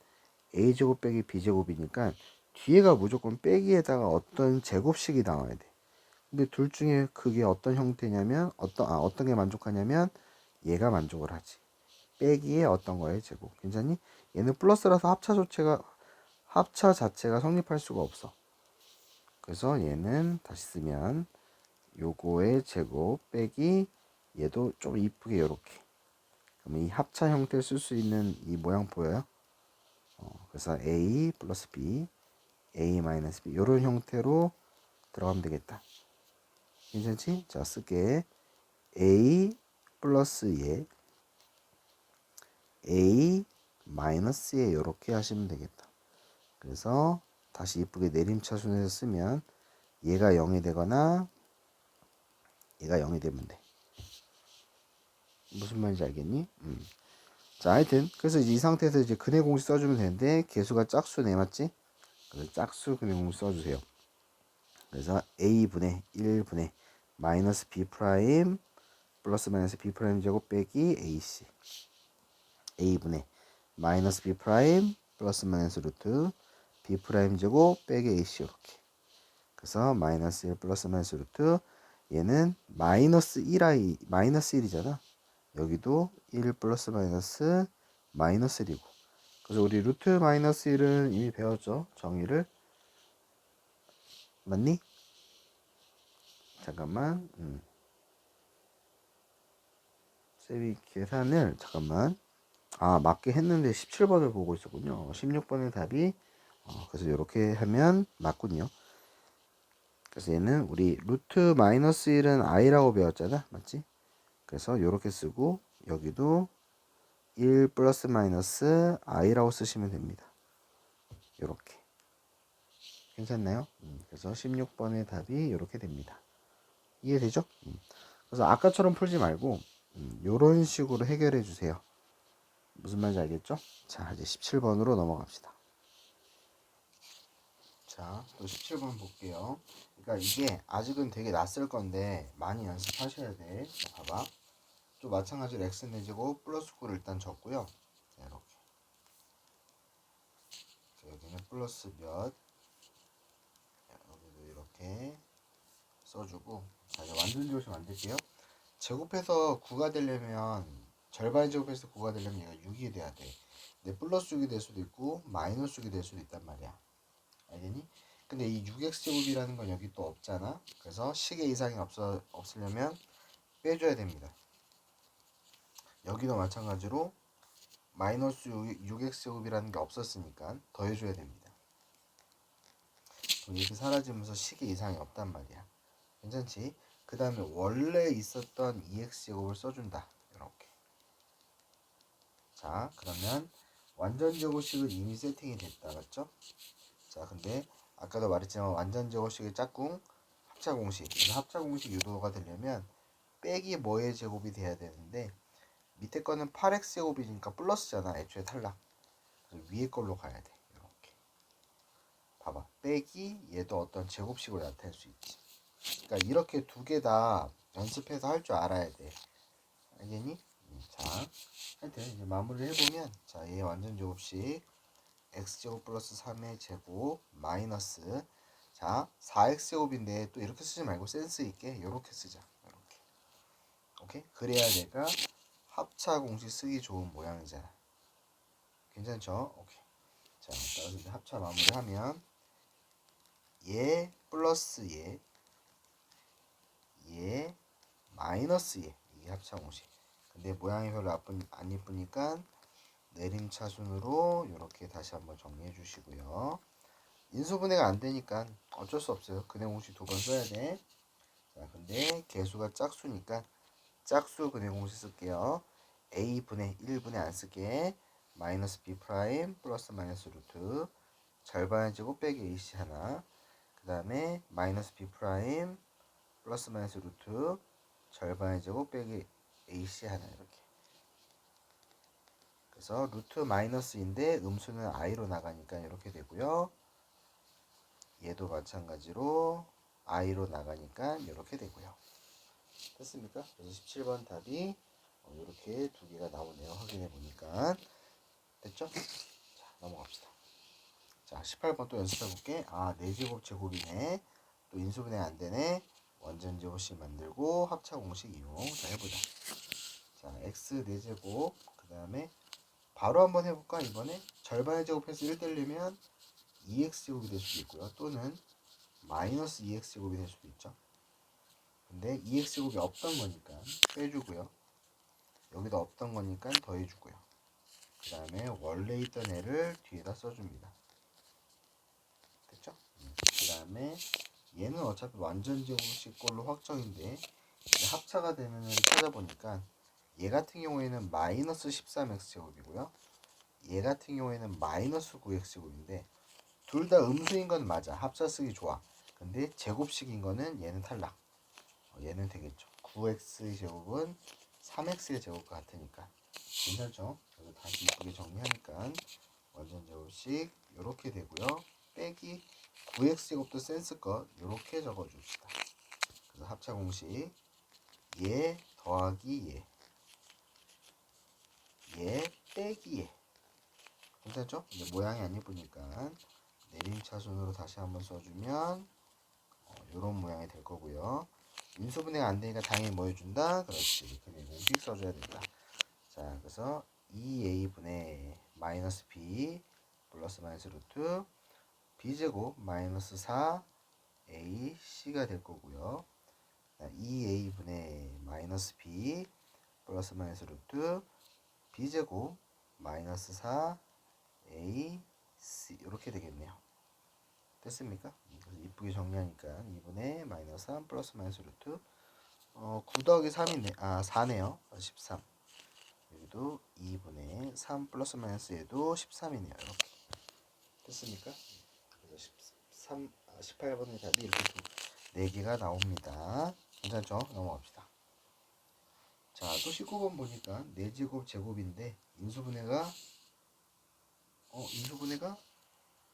a제곱 빼기 b제곱이니까 뒤에가 무조건 빼기에다가 어떤 제곱식이 나와야 돼. 근데 둘 중에 그게 어떤 형태냐면 어떤 게 만족하냐면 얘가 만족을 하지. 빼기에 어떤 거에 제곱. 괜찮니? 얘는 플러스라서 합차 자체가 성립할 수가 없어. 그래서 얘는 다시 쓰면 요거의 제곱 빼기 얘도 좀 이쁘게 요렇게. 그러면 이 합차 형태를 쓸 수 있는 이 모양 보여요? 그래서 a 플러스 b, a 마이너스 b 요런 형태로 들어가면 되겠다. 괜찮지? 자, 쓸게. a 플러스 예, a 마이너스 예 요렇게 하시면 되겠다. 그래서 다시 이쁘게 내림차순에서 쓰면 얘가 0이 되거나 얘가 0이 되면 돼. 무슨 말인지 알겠니? 자, 하여튼 그래서 이제 이 상태에서 이제 근해 공식 써주면 되는데 개수가 짝수네. 맞지? 그래서 짝수 근해 공식 써주세요. 그래서 a분의 1분의 마이너스 b 프라임 플러스 마이너스 b 프라임 제곱 빼기 ac a분의 마이너스 b 프라임 플러스 마이너스 루트 b 프라임 제곱 빼기 ac 이렇게. 그래서 마이너스 1 플러스 마이너스 루트 얘는 마이너스 1이잖아. 여기도 1 플러스 마이너스 마이너스 1이고. 그래서 우리 루트 마이너스 1은 이미 배웠죠. 정의를. 맞니? 잠깐만. 쌤이 계산을 잠깐만. 맞게 했는데 17번을 보고 있었군요. 16번의 답이 그래서 이렇게 하면 맞군요. 그래서 얘는 우리 루트 마이너스 1은 i라고 배웠잖아. 맞지? 그래서 이렇게 쓰고 여기도 1 플러스 마이너스 i라고 쓰시면 됩니다. 이렇게. 괜찮나요? 그래서 16번의 답이 이렇게 됩니다. 이해되죠? 그래서 아까처럼 풀지 말고 이런 식으로 해결해 주세요. 무슨 말인지 알겠죠? 자, 이제 17번으로 넘어갑시다. 자, 또 17번 볼게요. 그러니까 이게 아직은 되게 낯설 건데 많이 연습하셔야 돼. 자, 봐봐. 또 마찬가지로 x 내제곱 플러스 9를 일단 적고요. 자, 이렇게. 자, 여기는 플러스 몇. 자, 여기도 이렇게 써주고. 자, 이제 완전 제곱식 만들게요. 제곱해서 9가 되려면 절반 제곱해서 9가 되려면 얘가 6이 돼야 돼. 근데 플러스 6이 될 수도 있고 마이너스 6이 될 수도 있단 말이야. 알겠니? 근데 이 6x제곱이라는 건 여기 또 없잖아. 그래서 식의 이상이 없으려면 빼줘야 됩니다. 여기도 마찬가지로 마이너스 6x제곱이라는 게 없었으니까 더해줘야 됩니다. 이렇게 사라지면서 식의 이상이 없단 말이야. 괜찮지? 그 다음에 원래 있었던 2x제곱을 써준다. 이렇게. 자, 그러면 완전 제곱식은 이미 세팅이 됐다. 맞죠? 자, 근데 아까도 말했지만 완전 제곱식의 짝꿍 합차 공식. 합차 공식 유도가 되려면 빼기 뭐의 제곱이 돼야 되는데 밑에 거는 8x 제곱이니까 플러스잖아. 애초에 탈락. 그래서 위에 걸로 가야 돼. 이렇게. 봐봐. 빼기 얘도 어떤 제곱식으로 나타낼 수 있지. 그러니까 이렇게 두 개 다 연습해서 할 줄 알아야 돼. 알겠니? 자, 하여튼 이제 마무리를 해보면 자, 얘 완전 제곱식 x제곱 플러스 3의 제곱 마이너스 자 4x제곱인데 또 이렇게 쓰지 말고 센스 있게 이렇게 쓰자. 이렇게. 오케이? 그래야 내가 합차 공식 쓰기 좋은 모양이잖아. 괜찮죠? 오케이. 자, 따라서 이제 합차 마무리하면 얘 플러스 얘 마이너스 얘, 이게 합차 공식. 근데 모양이 별로 안 이쁘니까 내림차순으로 이렇게 다시 한번 정리해 주시고요. 인수분해가 안 되니까 어쩔 수 없어요. 근해 공식 2번 써야 돼. 자, 근데 개수가 짝수니까 짝수 근해 공식 쓸게요. a분의 1분의 안 쓸게. 마이너스 b 프라임 플러스 마이너스 루트 절반의 제곱 빼기 ac 하나. 그 다음에 마이너스 b 프라임 플러스 마이너스 루트 절반의 제곱 빼기 ac 하나 이렇게. 그래서 루트 마이너스인데 음수는 i로 나가니까 이렇게 되고요. 얘도 마찬가지로 i로 나가니까 이렇게 되고요. 됐습니까? 그래서 17번 답이 이렇게 두 개가 나오네요. 확인해 보니까. 됐죠? 자, 넘어갑시다. 자, 18번 또 연습해 볼게. 아, 4제곱 제곱이네. 또 인수분해 안 되네. 완전 제곱식 만들고 합차 공식 이용. 자, 해보자. 자, x 4제곱. 그 다음에 바로 한번 해볼까? 이번에 절반의 제곱해서 1 떼려면 2x제곱이 될 수도 있고요. 또는 마이너스 2x제곱이 될 수도 있죠. 근데 2x제곱이 없던 거니까 빼주고요. 여기도 없던 거니까 더해주고요. 그 다음에 원래 있던 애를 뒤에다 써줍니다. 됐죠? 그 다음에 얘는 어차피 완전 제곱식 걸로 확정인데 합차가 되면은 찾아보니까 얘 같은 경우에는 마이너스 13x제곱이고요. 얘 같은 경우에는 마이너스 9x제곱인데 둘 다 음수인 건 맞아. 합차 쓰기 좋아. 근데 제곱식인 거는 얘는 탈락. 얘는 되겠죠. 9x의 제곱은 3x의 제곱과 같으니까. 괜찮죠? 그래서 다시 이쁘게 정리하니까 완전 제곱식 이렇게 되고요. 빼기 9x제곱도 센스껏 이렇게 적어줍시다. 그래서 합차 공식 얘 더하기 얘 빼기 얘. 괜찮죠? 이제 모양이 안 예쁘니까 내림차순으로 다시 한번 써주면 이런 모양이 될 거고요. 인수분해가 안 되니까 당연히 뭐 해준다? 그렇지. 그냥 공식 써줘야 된다. 자, 그래서 2a분의 마이너스 b 플러스 마이너스 루트 b제곱 마이너스 4ac가 될 거고요. 2a분의 마이너스 b 플러스 마이너스 루트 b제곱 마이너스 4ac 이렇게 되겠네요. 됐습니까? 그래서 이쁘게 정리하니까 2분의 마이너스 3 플러스 마이너스 루트 9 더하기 3이네. 아 4네요. 13. 여기도 2분의 3 플러스 마이너스 얘도 13이네요. 이렇게 됐습니까? 그래서 18번의 답이 이렇게 4개가 나옵니다. 괜찮죠? 넘어갑시다. 자, 또 19번 보니까 4제곱 제곱인데 인수분해가 인수분해가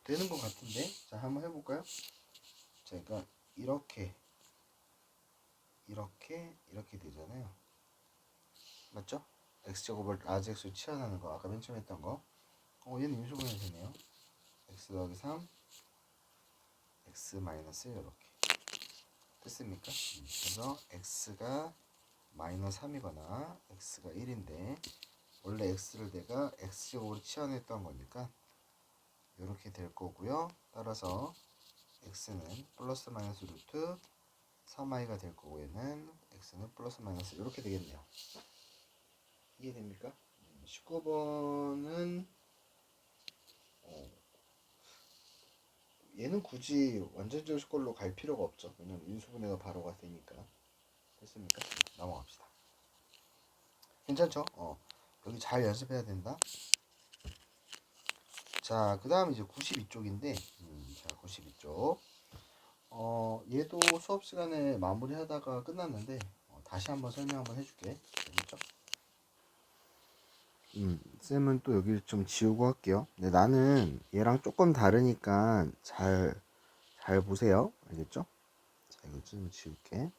되는 것 같은데, 자 한번 해볼까요? 자, 그러니까 이렇게 되잖아요. 맞죠? x제곱을 라지 x로 치환하는 거 아까 맨 처음에 했던 거. 얘는 인수분해 되네요. x 더하기 3 x 마이너스 이렇게 됐습니까? 그래서 x가 마이너스 3이거나 x가 1인데 원래 x를 내가 x제곱으로 치환했던 거니까 이렇게 될 거고요. 따라서 x는 플러스 마이너스 루트 3i가 될 거고 얘는 x는 플러스 마이너스 이렇게 되겠네요. 이해됩니까? 19번은 얘는 굳이 완전 제곱식 걸로 갈 필요가 없죠. 왜냐면 인수분해가 바로가 되니까. 됐습니까? 넘어갑시다. 괜찮죠? 여기 잘 연습해야 된다. 자, 그 다음 이제 92쪽인데 자, 92쪽 얘도 수업 시간에 마무리 하다가 끝났는데 다시 한번 설명 한번 해줄게. 알겠죠? 쌤은 또 여기 좀 지우고 할게요. 근데 나는 얘랑 조금 다르니까 잘 보세요. 알겠죠? 자, 이거 좀 지울게.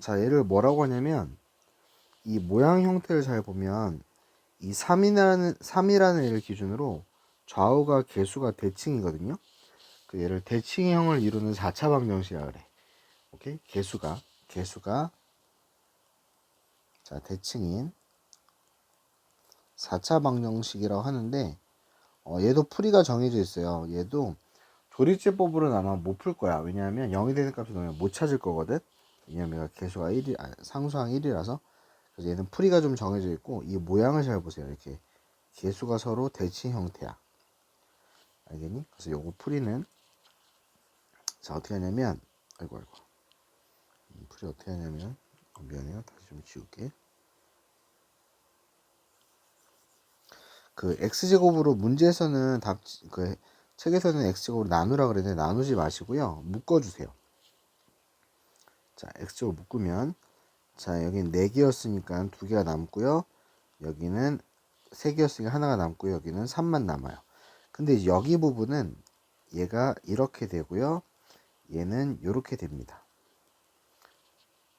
자, 얘를 뭐라고 하냐면 이 모양 형태를 잘 보면 이 3이라는 애를 기준으로 좌우가 개수가 대칭이거든요. 그 얘를 대칭형을 이루는 4차 방정식이라 그래. 오케이? 개수가 자, 대칭인 4차 방정식이라고 하는데 얘도 풀이가 정해져 있어요. 얘도 조립제법으로는 아마 못 풀 거야. 왜냐하면 0이 되는 값을 넣으면 못 찾을 거거든. 왜냐면 얘가 개수가 1이 상수항 1이라서. 그래서 얘는 풀이가 좀 정해져 있고 이 모양을 잘 보세요. 이렇게 개수가 서로 대칭 형태야. 알겠니? 그래서 요거 풀이는 자 어떻게 하냐면 아이고 풀이 어떻게 하냐면 미안해요. 다시 좀 지울게. 그 x제곱으로 문제에서는 그 책에서는 x제곱으로 나누라 그랬는데 나누지 마시고요. 묶어주세요. 자 x제곱 묶으면 자 여기는 4개였으니까 2개가 남고요. 여기는 3개였으니까 하나가 남고요. 여기는 3만 남아요. 근데 이제 여기 부분은 얘가 이렇게 되고요. 얘는 이렇게 됩니다.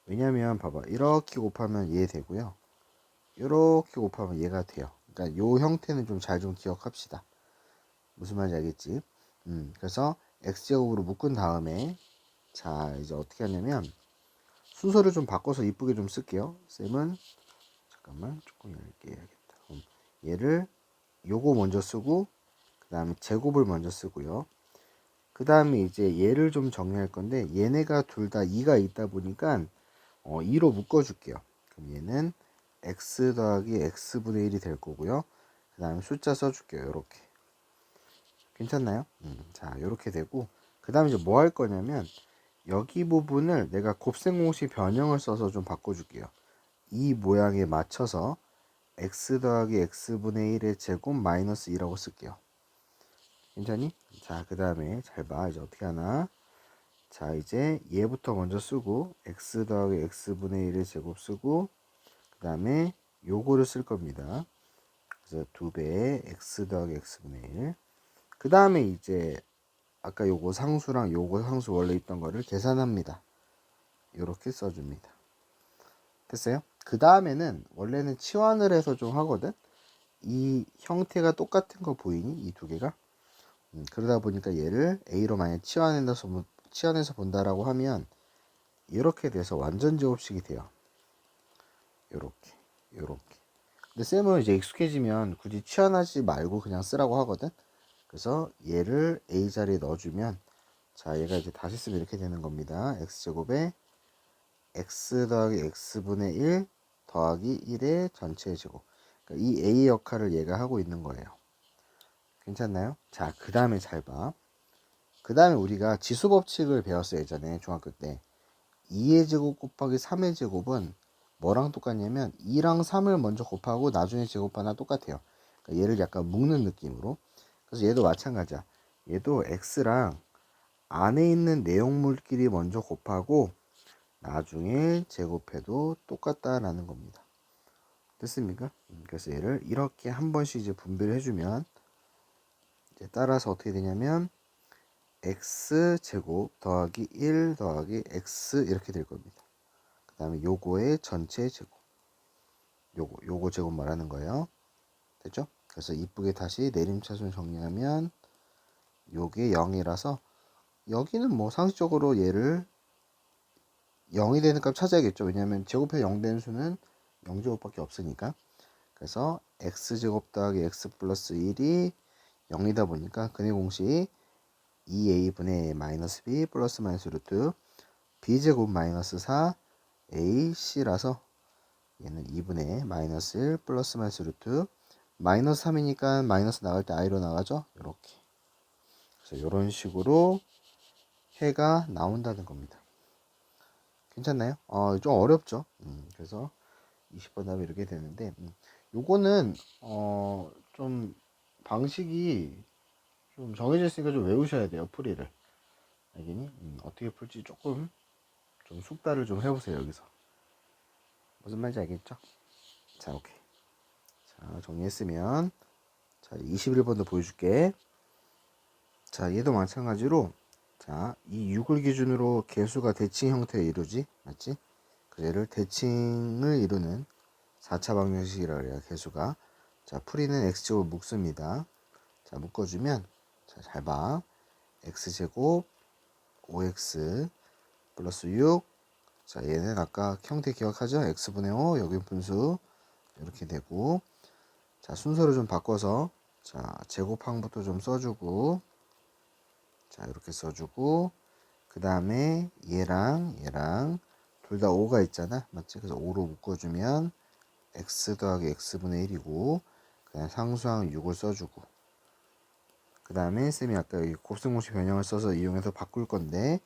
왜냐면 봐봐 이렇게 곱하면 얘 되고요. 이렇게 곱하면 얘가 돼요. 그러니까 요 형태는 좀 잘 좀 기억합시다. 무슨 말인지 알겠지? 그래서 x제곱으로 묶은 다음에 자 이제 어떻게 하냐면 순서를 좀 바꿔서 이쁘게 좀 쓸게요. 쌤은 잠깐만 조금 얇게 해야겠다. 얘를 요거 먼저 쓰고 그 다음에 제곱을 먼저 쓰고요. 그 다음에 이제 얘를 좀 정리할 건데 얘네가 둘 다 2가 있다 보니까 2로 묶어줄게요. 그럼 얘는 x 더하기 x분의 1이 될 거고요. 그 다음에 숫자 써줄게요. 이렇게 괜찮나요? 자 이렇게 되고 그 다음에 이제 뭐 할 거냐면 여기 부분을 내가 곱셈공식 변형을 써서 좀 바꿔줄게요. 이 모양에 맞춰서 x 더하기 x분의 1의 제곱 마이너스 2라고 쓸게요. 괜찮니? 자, 그 다음에 잘 봐. 이제 어떻게 하나? 자, 이제 얘부터 먼저 쓰고 x 더하기 x분의 1의 제곱 쓰고 그 다음에 요거를 쓸 겁니다. 그래서 2배의 x 더하기 x분의 1. 그 다음에 이제 아까 요거 상수랑 요거 상수 원래 있던 거를 계산합니다. 요렇게 써줍니다. 됐어요? 그 다음에는 원래는 치환을 해서 좀 하거든. 이 형태가 똑같은 거 보이니? 이 두 개가? 그러다 보니까 얘를 A로 만약 치환해서 본다라고 하면 이렇게 돼서 완전 제곱식이 돼요. 요렇게 요렇게. 근데 쌤은 이제 익숙해지면 굳이 치환하지 말고 그냥 쓰라고 하거든. 그래서 얘를 A 자리에 넣어주면 자 얘가 이제 다시 쓰면 이렇게 되는 겁니다. x제곱에 x 더하기 x분의 1 더하기 1의 전체 제곱. 그러니까 이 A 역할을 얘가 하고 있는 거예요. 괜찮나요? 자, 그 다음에 잘 봐. 그 다음에 우리가 지수법칙을 배웠어요. 예전에 중학교 때. 2의 제곱 곱하기 3의 제곱은 뭐랑 똑같냐면 2랑 3을 먼저 곱하고 나중에 제곱하나 똑같아요. 그러니까 얘를 약간 묶는 느낌으로. 그래서 얘도 마찬가지야. 얘도 x랑 안에 있는 내용물끼리 먼저 곱하고 나중에 제곱해도 똑같다라는 겁니다. 됐습니까? 그래서 얘를 이렇게 한 번씩 이제 분배를 해주면 이제 따라서 어떻게 되냐면 x 제곱 더하기 1 더하기 x 이렇게 될 겁니다. 그 다음에 요거의 전체 제곱 요거 제곱 말하는 거예요. 됐죠? 그래서 이쁘게 다시 내림차순 정리하면 요게 0이라서 여기는 뭐 상식적으로 얘를 0이 되는 값 찾아야겠죠. 왜냐하면 제곱해 0 되는 수는 0제곱밖에 없으니까. 그래서 x제곱 더하기 x 플러스 1이 0이다 보니까 근의 공식 2a분의 마이너스 b 플러스 마이너스 루트 b제곱 마이너스 4 ac라서 얘는 2분의 마이너스 1 플러스 마이너스 루트 마이너스 3이니까 마이너스 나갈 때 i로 나가죠. 이렇게 그래서 이런 식으로 해가 나온다는 겁니다. 괜찮나요? 좀 어렵죠. 그래서 20번 답이 이렇게 되는데 요거는 좀 방식이 좀 정해져 있으니까 좀 외우셔야 돼요. 풀이를 알겠니? 어떻게 풀지 조금 좀 숙달을 좀 해보세요. 여기서 무슨 말인지 알겠죠? 자 오케이. 자 정리했으면 자 21번도 보여줄게. 자 얘도 마찬가지로 자 이 6을 기준으로 개수가 대칭 형태를 이루지 맞지? 그래서 얘를 대칭을 이루는 4차 방정식이라고 해요. 개수가 자 풀이는 x제곱 묶습니다. 자 묶어주면 자 잘 봐. x제곱 5x 플러스 6. 자, 얘는 아까 형태 기억하죠? x분의 5, 여기 분수 이렇게 되고, 자, 순서를 좀 바꿔서, 자, 제곱항부터 좀 써주고, 자, 이렇게 써주고, 그 다음에 얘랑 둘 다 5가 있잖아, 맞지? 그래서 5로 묶어주면 x 더하기 x분의 1이고, 그다음 상수항 6을 써주고, 그 다음에 쌤이 아까 여기 곱셈공식 변형을 써서 이용해서 바꿀 건데,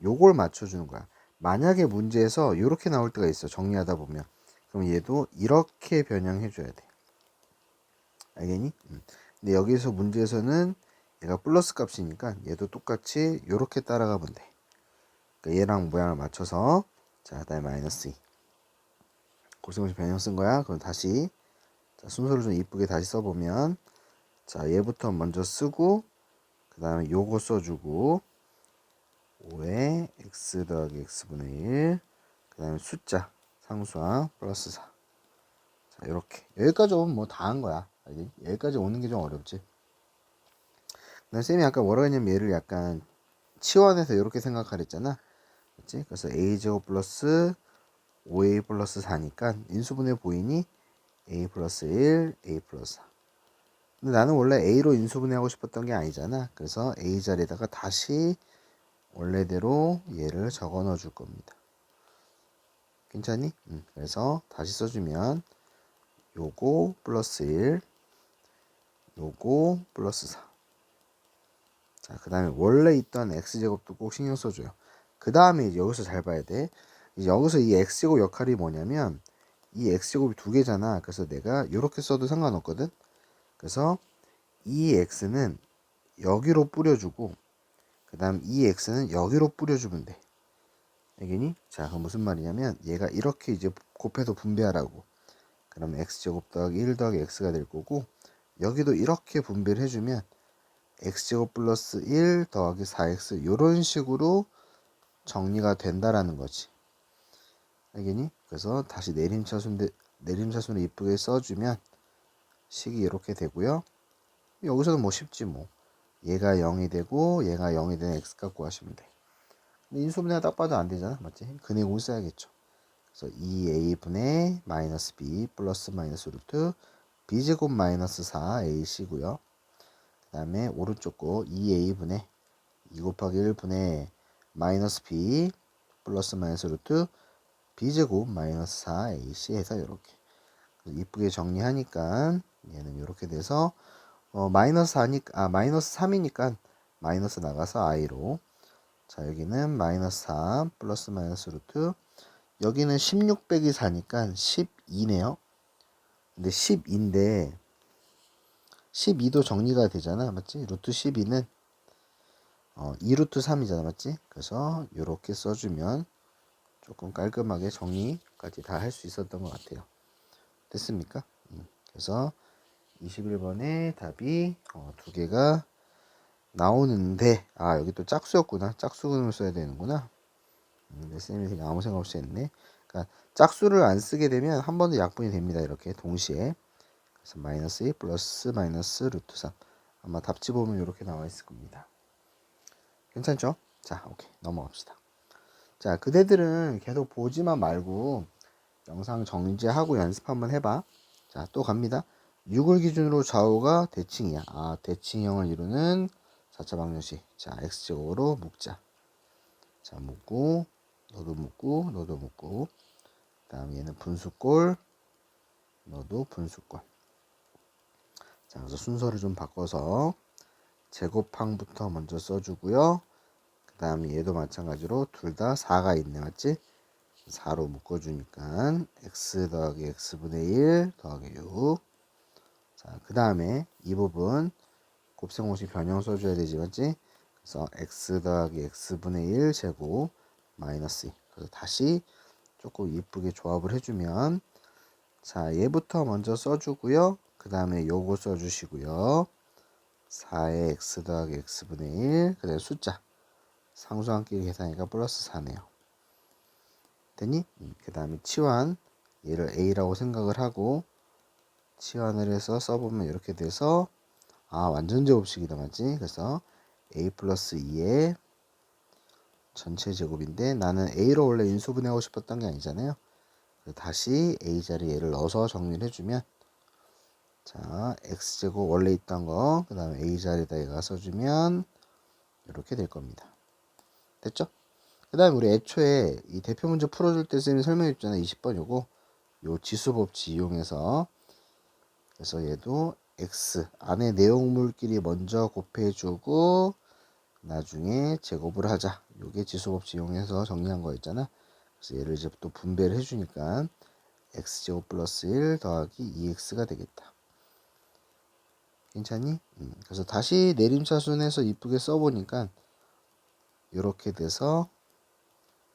요걸 맞춰주는 거야. 만약에 문제에서 이렇게 나올 때가 있어, 정리하다 보면. 그럼 얘도 이렇게 변형해 줘야 돼. 알겠니? 근데 여기서 문제에서는 얘가 플러스 값이니까 얘도 똑같이 이렇게 따라가면 돼. 그러니까 얘랑 모양을 맞춰서, 자, 그다음에 마이너스 2. 곱셈공식 변형 쓴 거야. 그럼 다시, 자, 순서를 좀 이쁘게 다시 써보면, 자, 얘부터 먼저 쓰고, 그 다음에 요거 써주고, 5에 x 더하기 x분의 1, 그 다음에 숫자 상수항 플러스 4. 자, 이렇게 여기까지 오면 뭐 다 한 거야. 알겠니? 여기까지 오는 게 좀 어렵지. 난 쌤이 아까 뭐라 했냐면 얘를 약간 치환해서 이렇게 생각하랬잖아. 그렇지? 그래서 a제곱 플러스 5a 플러스 4니까 인수분해 보이니? a 플러스 1, a 플러스 4. 근데 나는 원래 a로 인수분해하고 싶었던 게 아니잖아. 그래서 a 자리에다가 다시 원래대로 얘를 적어 넣어 줄 겁니다. 괜찮니? 그래서 다시 써주면 요거 플러스 1, 요거 플러스 4. 자, 그 다음에 원래 있던 x제곱도 꼭 신경 써줘요. 그 다음에 여기서 잘 봐야 돼. 이제 여기서 이 x제곱 역할이 뭐냐면, 이 x제곱이 두 개잖아. 그래서 내가 이렇게 써도 상관없거든. 그래서 이 x는 여기로 뿌려주고, 그 다음 이 x는 여기로 뿌려주면 돼. 알겠니? 자, 그럼 무슨 말이냐면 얘가 이렇게 이제 곱해서 분배하라고. 그러면 x제곱 더하기 1 더하기 x가 될 거고, 여기도 이렇게 분배를 해주면 x제곱 플러스 1 더하기 4x 이런 식으로 정리가 된다라는 거지. 알겠니? 그래서 다시 내림차순으로 이쁘게 써주면 식이 이렇게 되고요. 여기서는 뭐 쉽지 뭐. 얘가 0이 되고 얘가 0이 되는 x 갖고 하시면 돼. 근데 인수분해가 딱 봐도 안 되잖아, 맞지? 근해공을 써야겠죠. 그래서 2a분의 마이너스 b 플러스 마이너스 루트 b제곱 마이너스 4ac고요. 그 다음에 오른쪽 거 2a분의 2 곱하기 1분의 마이너스 b 플러스 마이너스 루트 b제곱 마이너스 4ac 해서 이렇게 이쁘게 정리하니까 얘는 이렇게 돼서 마이너스 4니까 마이너스 3이니까 마이너스 나가서 i로, 자, 여기는 마이너스 4 플러스 마이너스 루트, 여기는 16 빼기 4니까 12네요. 근데 12인데 12도 정리가 되잖아, 맞지? 루트 12는 2루트 3이잖아, 맞지? 그래서 이렇게 써주면 조금 깔끔하게 정리까지 다 할 수 있었던 것 같아요. 됐습니까? 그래서 21번의 답이 두 개가 나오는데, 아, 여기 또 짝수였구나. 짝수근을 써야 되는구나. 네, 쌤이 그냥 아무 생각 없이 했네. 그러니까 짝수를 안 쓰게 되면 한 번 더 약분이 됩니다. 이렇게 동시에. 그래서 마이너스 2 플러스 마이너스 루트 3. 아마 답지 보면 이렇게 나와 있을 겁니다. 괜찮죠? 자, 오케이. 넘어갑시다. 자, 그대들은 계속 보지만 말고 영상 정지하고 연습 한번 해봐. 자, 또 갑니다. 6을 기준으로 좌우가 대칭이야. 아, 대칭형을 이루는 4차 방정식. 자, x제곱으로 묶자. 자, 묶고, 너도 묶고, 너도 묶고. 그 다음 얘는 분수꼴, 너도 분수꼴. 자, 그래서 순서를 좀 바꿔서 제곱항부터 먼저 써주고요. 그 다음에 얘도 마찬가지로 둘 다 4가 있네, 맞지? 4로 묶어주니까 x 더하기 x분의 1 더하기 6. 자, 그 다음에 이 부분 곱셈공식 변형 써줘야 되지, 맞지? 그래서 x 더하기 x분의 1 제곱 마이너스 2. 그래서 다시 조금 이쁘게 조합을 해주면, 자, 얘부터 먼저 써주고요. 그 다음에 요거 써주시고요. 4에 x 더하기 x분의 1, 그 다음에 숫자 상수항끼리 계산하니까 플러스 4네요. 됐니? 그 다음에 치환, 얘를 a라고 생각을 하고 치환을 해서 써보면 이렇게 돼서, 아, 완전 제곱식이다, 맞지? 그래서 a 플러스 2에 전체 제곱인데 나는 a로 원래 인수분해하고 싶었던 게 아니잖아요. 다시 a 자리에 얘를 넣어서 정리를 해주면 자 x제곱 원래 있던 거 그 다음에 a 자리에다 얘가 써주면 이렇게 될 겁니다. 됐죠? 그 다음에 우리 애초에 이 대표 문제 풀어줄 때 쌤이 설명해 줬잖아. 20번 요거 요 지수법칙 이용해서 그래서 얘도 x 안에 내용물끼리 먼저 곱해주고 나중에 제곱을 하자. 요게 지수법칙 이용해서 정리한 거였잖아. 그래서 얘를 이제 또 분배를 해주니까 x제곱 플러스 1 더하기 2x가 되겠다. 괜찮니? 그래서 다시 내림차순해서 이쁘게 써보니까 이렇게 돼서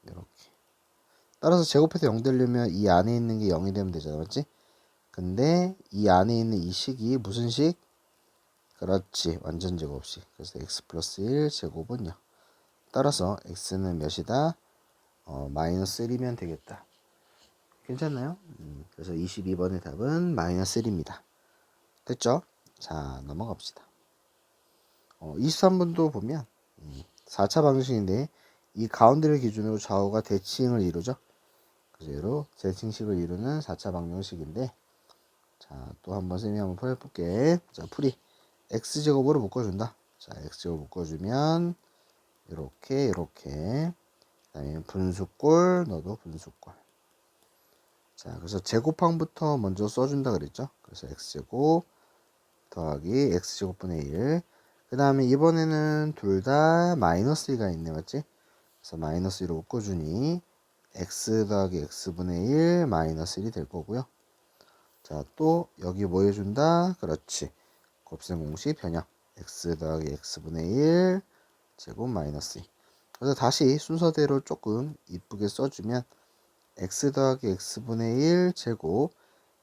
이렇게 따라서 제곱해서 0 되려면 이 안에 있는 게 0이 되면 되잖아. 맞지? 근데 이 안에 있는 이 식이 무슨 식? 그렇지. 완전 제곱식. 그래서 x 플러스 1 제곱은 0. 따라서 x는 몇이다? 마이너스 1이면 되겠다. 괜찮나요? 그래서 22번의 답은 마이너스 1입니다. 됐죠? 자, 넘어갑시다. 23번도 보면 4차 방정식인데 이 가운데를 기준으로 좌우가 대칭을 이루죠. 그대로 대칭식을 이루는 4차 방정식인데 자, 또 한번 쌤이 한번 풀어볼게. 자, 풀이 x제곱으로 묶어준다. 자, x제곱 묶어주면 이렇게 그다음에 분수꼴 너도 분수꼴. 자, 그래서 제곱항부터 먼저 써준다 그랬죠. 그래서 x제곱 더하기 x제곱분의 1. 그 다음에 이번에는 둘 다 마이너스 1가 있네. 맞지? 그래서 마이너스 1로 묶어주니 x 더하기 x분의 1 마이너스 1이 될 거고요. 자, 또 여기 뭐 해준다? 그렇지. 곱셈 공식 변형. x 더하기 x분의 1 제곱 마이너스 2. 그래서 다시 순서대로 조금 이쁘게 써주면 x 더하기 x분의 1 제곱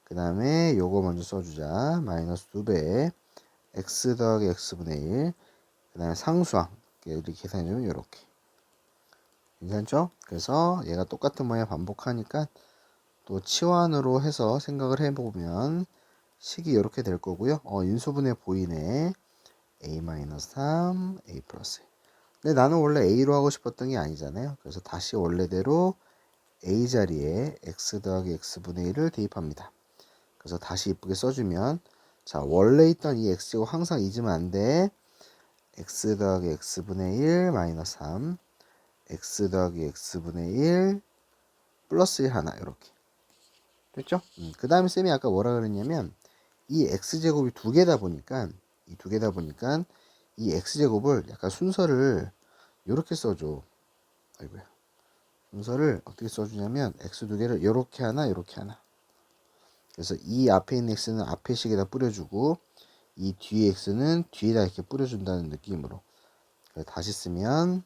그 다음에 요거 먼저 써주자. 마이너스 2배 x 더하기 x분의 1 그 다음에 상수항 이렇게 계산해주면 이렇게 괜찮죠? 그래서 얘가 똑같은 모양 반복하니까 또 치환으로 해서 생각을 해보면 식이 이렇게 될 거고요. 인수분해 보이네. a-3 a 플러스 근데 나는 원래 a로 하고 싶었던 게 아니잖아요. 그래서 다시 원래대로 a 자리에 x 더하기 x분의 1을 대입합니다. 그래서 다시 이쁘게 써주면 자 원래 있던 이 x제곱 항상 잊으면 안 돼. x 더하기 x분의 1 마이너스 3 x 더하기 x분의 1 플러스 1 하나 이렇게 됐죠? 그 다음에 쌤이 아까 뭐라 그랬냐면 이 x제곱이 두 개다 보니까 이 x제곱을 약간 순서를 이렇게 써줘. 아이고야. 순서를 어떻게 써주냐면 x 두 개를 이렇게 하나 이렇게 하나. 그래서 이 앞에 있는 x는 앞에 식에다 뿌려주고 이 뒤에 x는 뒤에다 이렇게 뿌려준다는 느낌으로 다시 쓰면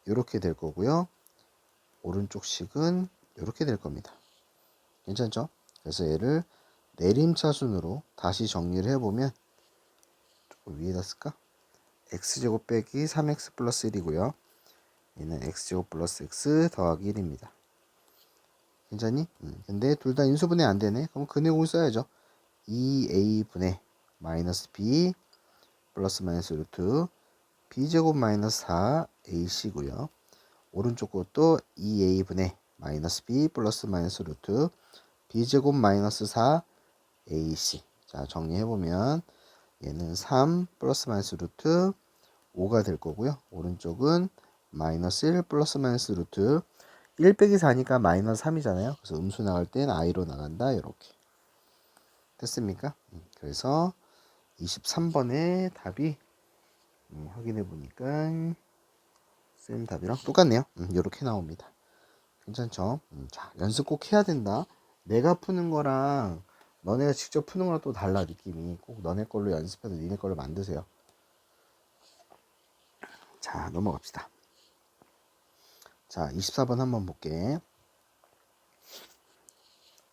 이렇게 될 거고요. 오른쪽 식은 이렇게 될 겁니다. 괜찮죠? 그래서 얘를 내림차순으로 다시 정리를 해보면 조금 위에다 쓸까? x제곱 빼기 3x 플러스 1이고요. 얘는 x제곱 플러스 x 더하기 1입니다. 괜찮니? 근데 둘 다 인수분해 안 되네. 그럼 그 내용을 써야죠. 2a분의 마이너스 b 플러스 마이너스 루트 b제곱 마이너스 4ac고요. 오른쪽 것도 2a분의 마이너스 b 플러스 마이너스 루트 b제곱 마이너스 4ac. 자, 정리해보면 얘는 3 플러스 마이너스 루트 5가 될 거고요. 오른쪽은 마이너스 1 플러스 마이너스 루트 1 빼기 4니까 마이너스 3이잖아요. 그래서 음수 나갈 땐 i로 나간다. 이렇게 됐습니까? 그래서 23번의 답이 확인해 보니까 쌤 답이랑 똑같네요. 이렇게 나옵니다. 괜찮죠? 자, 연습 꼭 해야 된다. 내가 푸는 거랑 너네가 직접 푸는 거랑 또 달라 느낌이. 꼭 너네 걸로 연습해서 니네 걸로 만드세요. 자, 넘어갑시다. 자, 24번 한번 볼게.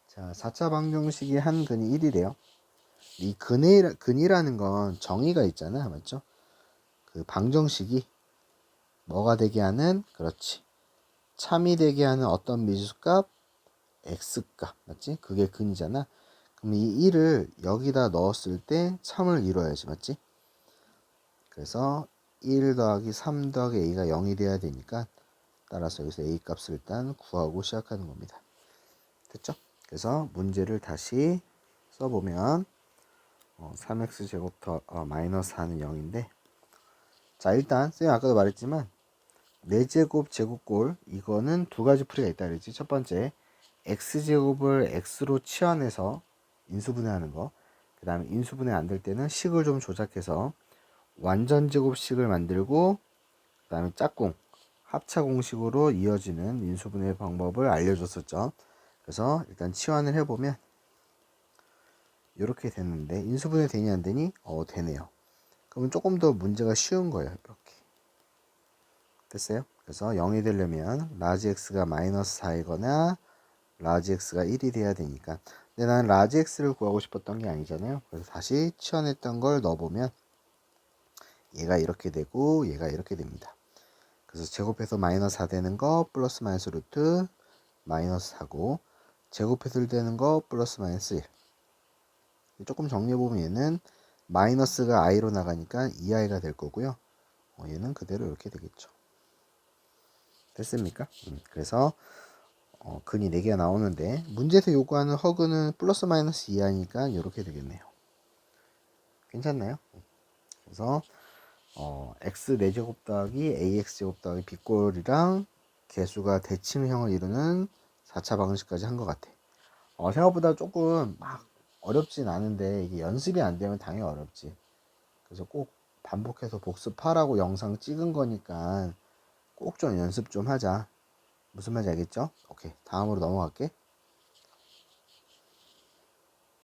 자, 4차 방정식이 한 근이 1이래요. 이 근이라는 건 정의가 있잖아. 맞죠? 그 방정식이 뭐가 되게 하는? 그렇지. 참이 되게 하는 어떤 미수값? x값. 맞지? 그게 근이잖아. 그럼 이 1을 여기다 넣었을 때 참을 이뤄야지. 맞지? 그래서 1 더하기 3 더하기 a가 0이 돼야 되니까 따라서 여기서 a 값을 일단 구하고 시작하는 겁니다. 됐죠? 그래서 문제를 다시 써보면 3x 제곱 더 마이너스 4는 0인데, 자 일단 쌤이 아까도 말했지만 4제곱 제곱골 이거는 두 가지 풀이가 있다 그랬지. 첫 번째 x제곱을 x로 치환해서 인수분해하는 거, 그 다음에 인수분해 안 될 때는 식을 좀 조작해서 완전 제곱식을 만들고, 그 다음에 짝꿍 합차 공식으로 이어지는 인수분해 방법을 알려줬었죠. 그래서 일단 치환을 해보면 이렇게 됐는데, 인수분해 되니 안 되니? 되네요. 그러면 조금 더 문제가 쉬운 거예요. 이렇게 됐어요. 그래서 0이 되려면 라지 x가 마이너스 4이거나 라지 x가 1이 돼야 되니까, 근데 나는 라지 x를 구하고 싶었던 게 아니잖아요. 그래서 다시 치환했던 걸 넣어보면 얘가 이렇게 되고 얘가 이렇게 됩니다. 그래서 제곱해서 마이너스 4 되는 거 플러스 마이너스 루트 마이너스 4고, 제곱해서 1 되는 거 플러스 마이너스 1. 조금 정리해보면 얘는 마이너스가 i로 나가니까 2i가 될 거고요. 얘는 그대로 이렇게 되겠죠. 됐습니까? 그래서 근이 4개가 나오는데, 문제에서 요구하는 허근은 플러스 마이너스 2하니까 이렇게 되겠네요. 괜찮나요? 그래서 x 4제곱 더하기 ax제곱 더하기 b꼴이랑 개수가 대칭형을 이루는 4차 방정식까지 한 것 같아. 생각보다 조금 막 어렵진 않은데, 이게 연습이 안 되면 당연히 어렵지. 그래서 꼭 반복해서 복습하라고 영상 찍은 거니까 꼭 좀 연습 좀 하자. 무슨 말인지 알겠죠? 오케이, 다음으로 넘어갈게.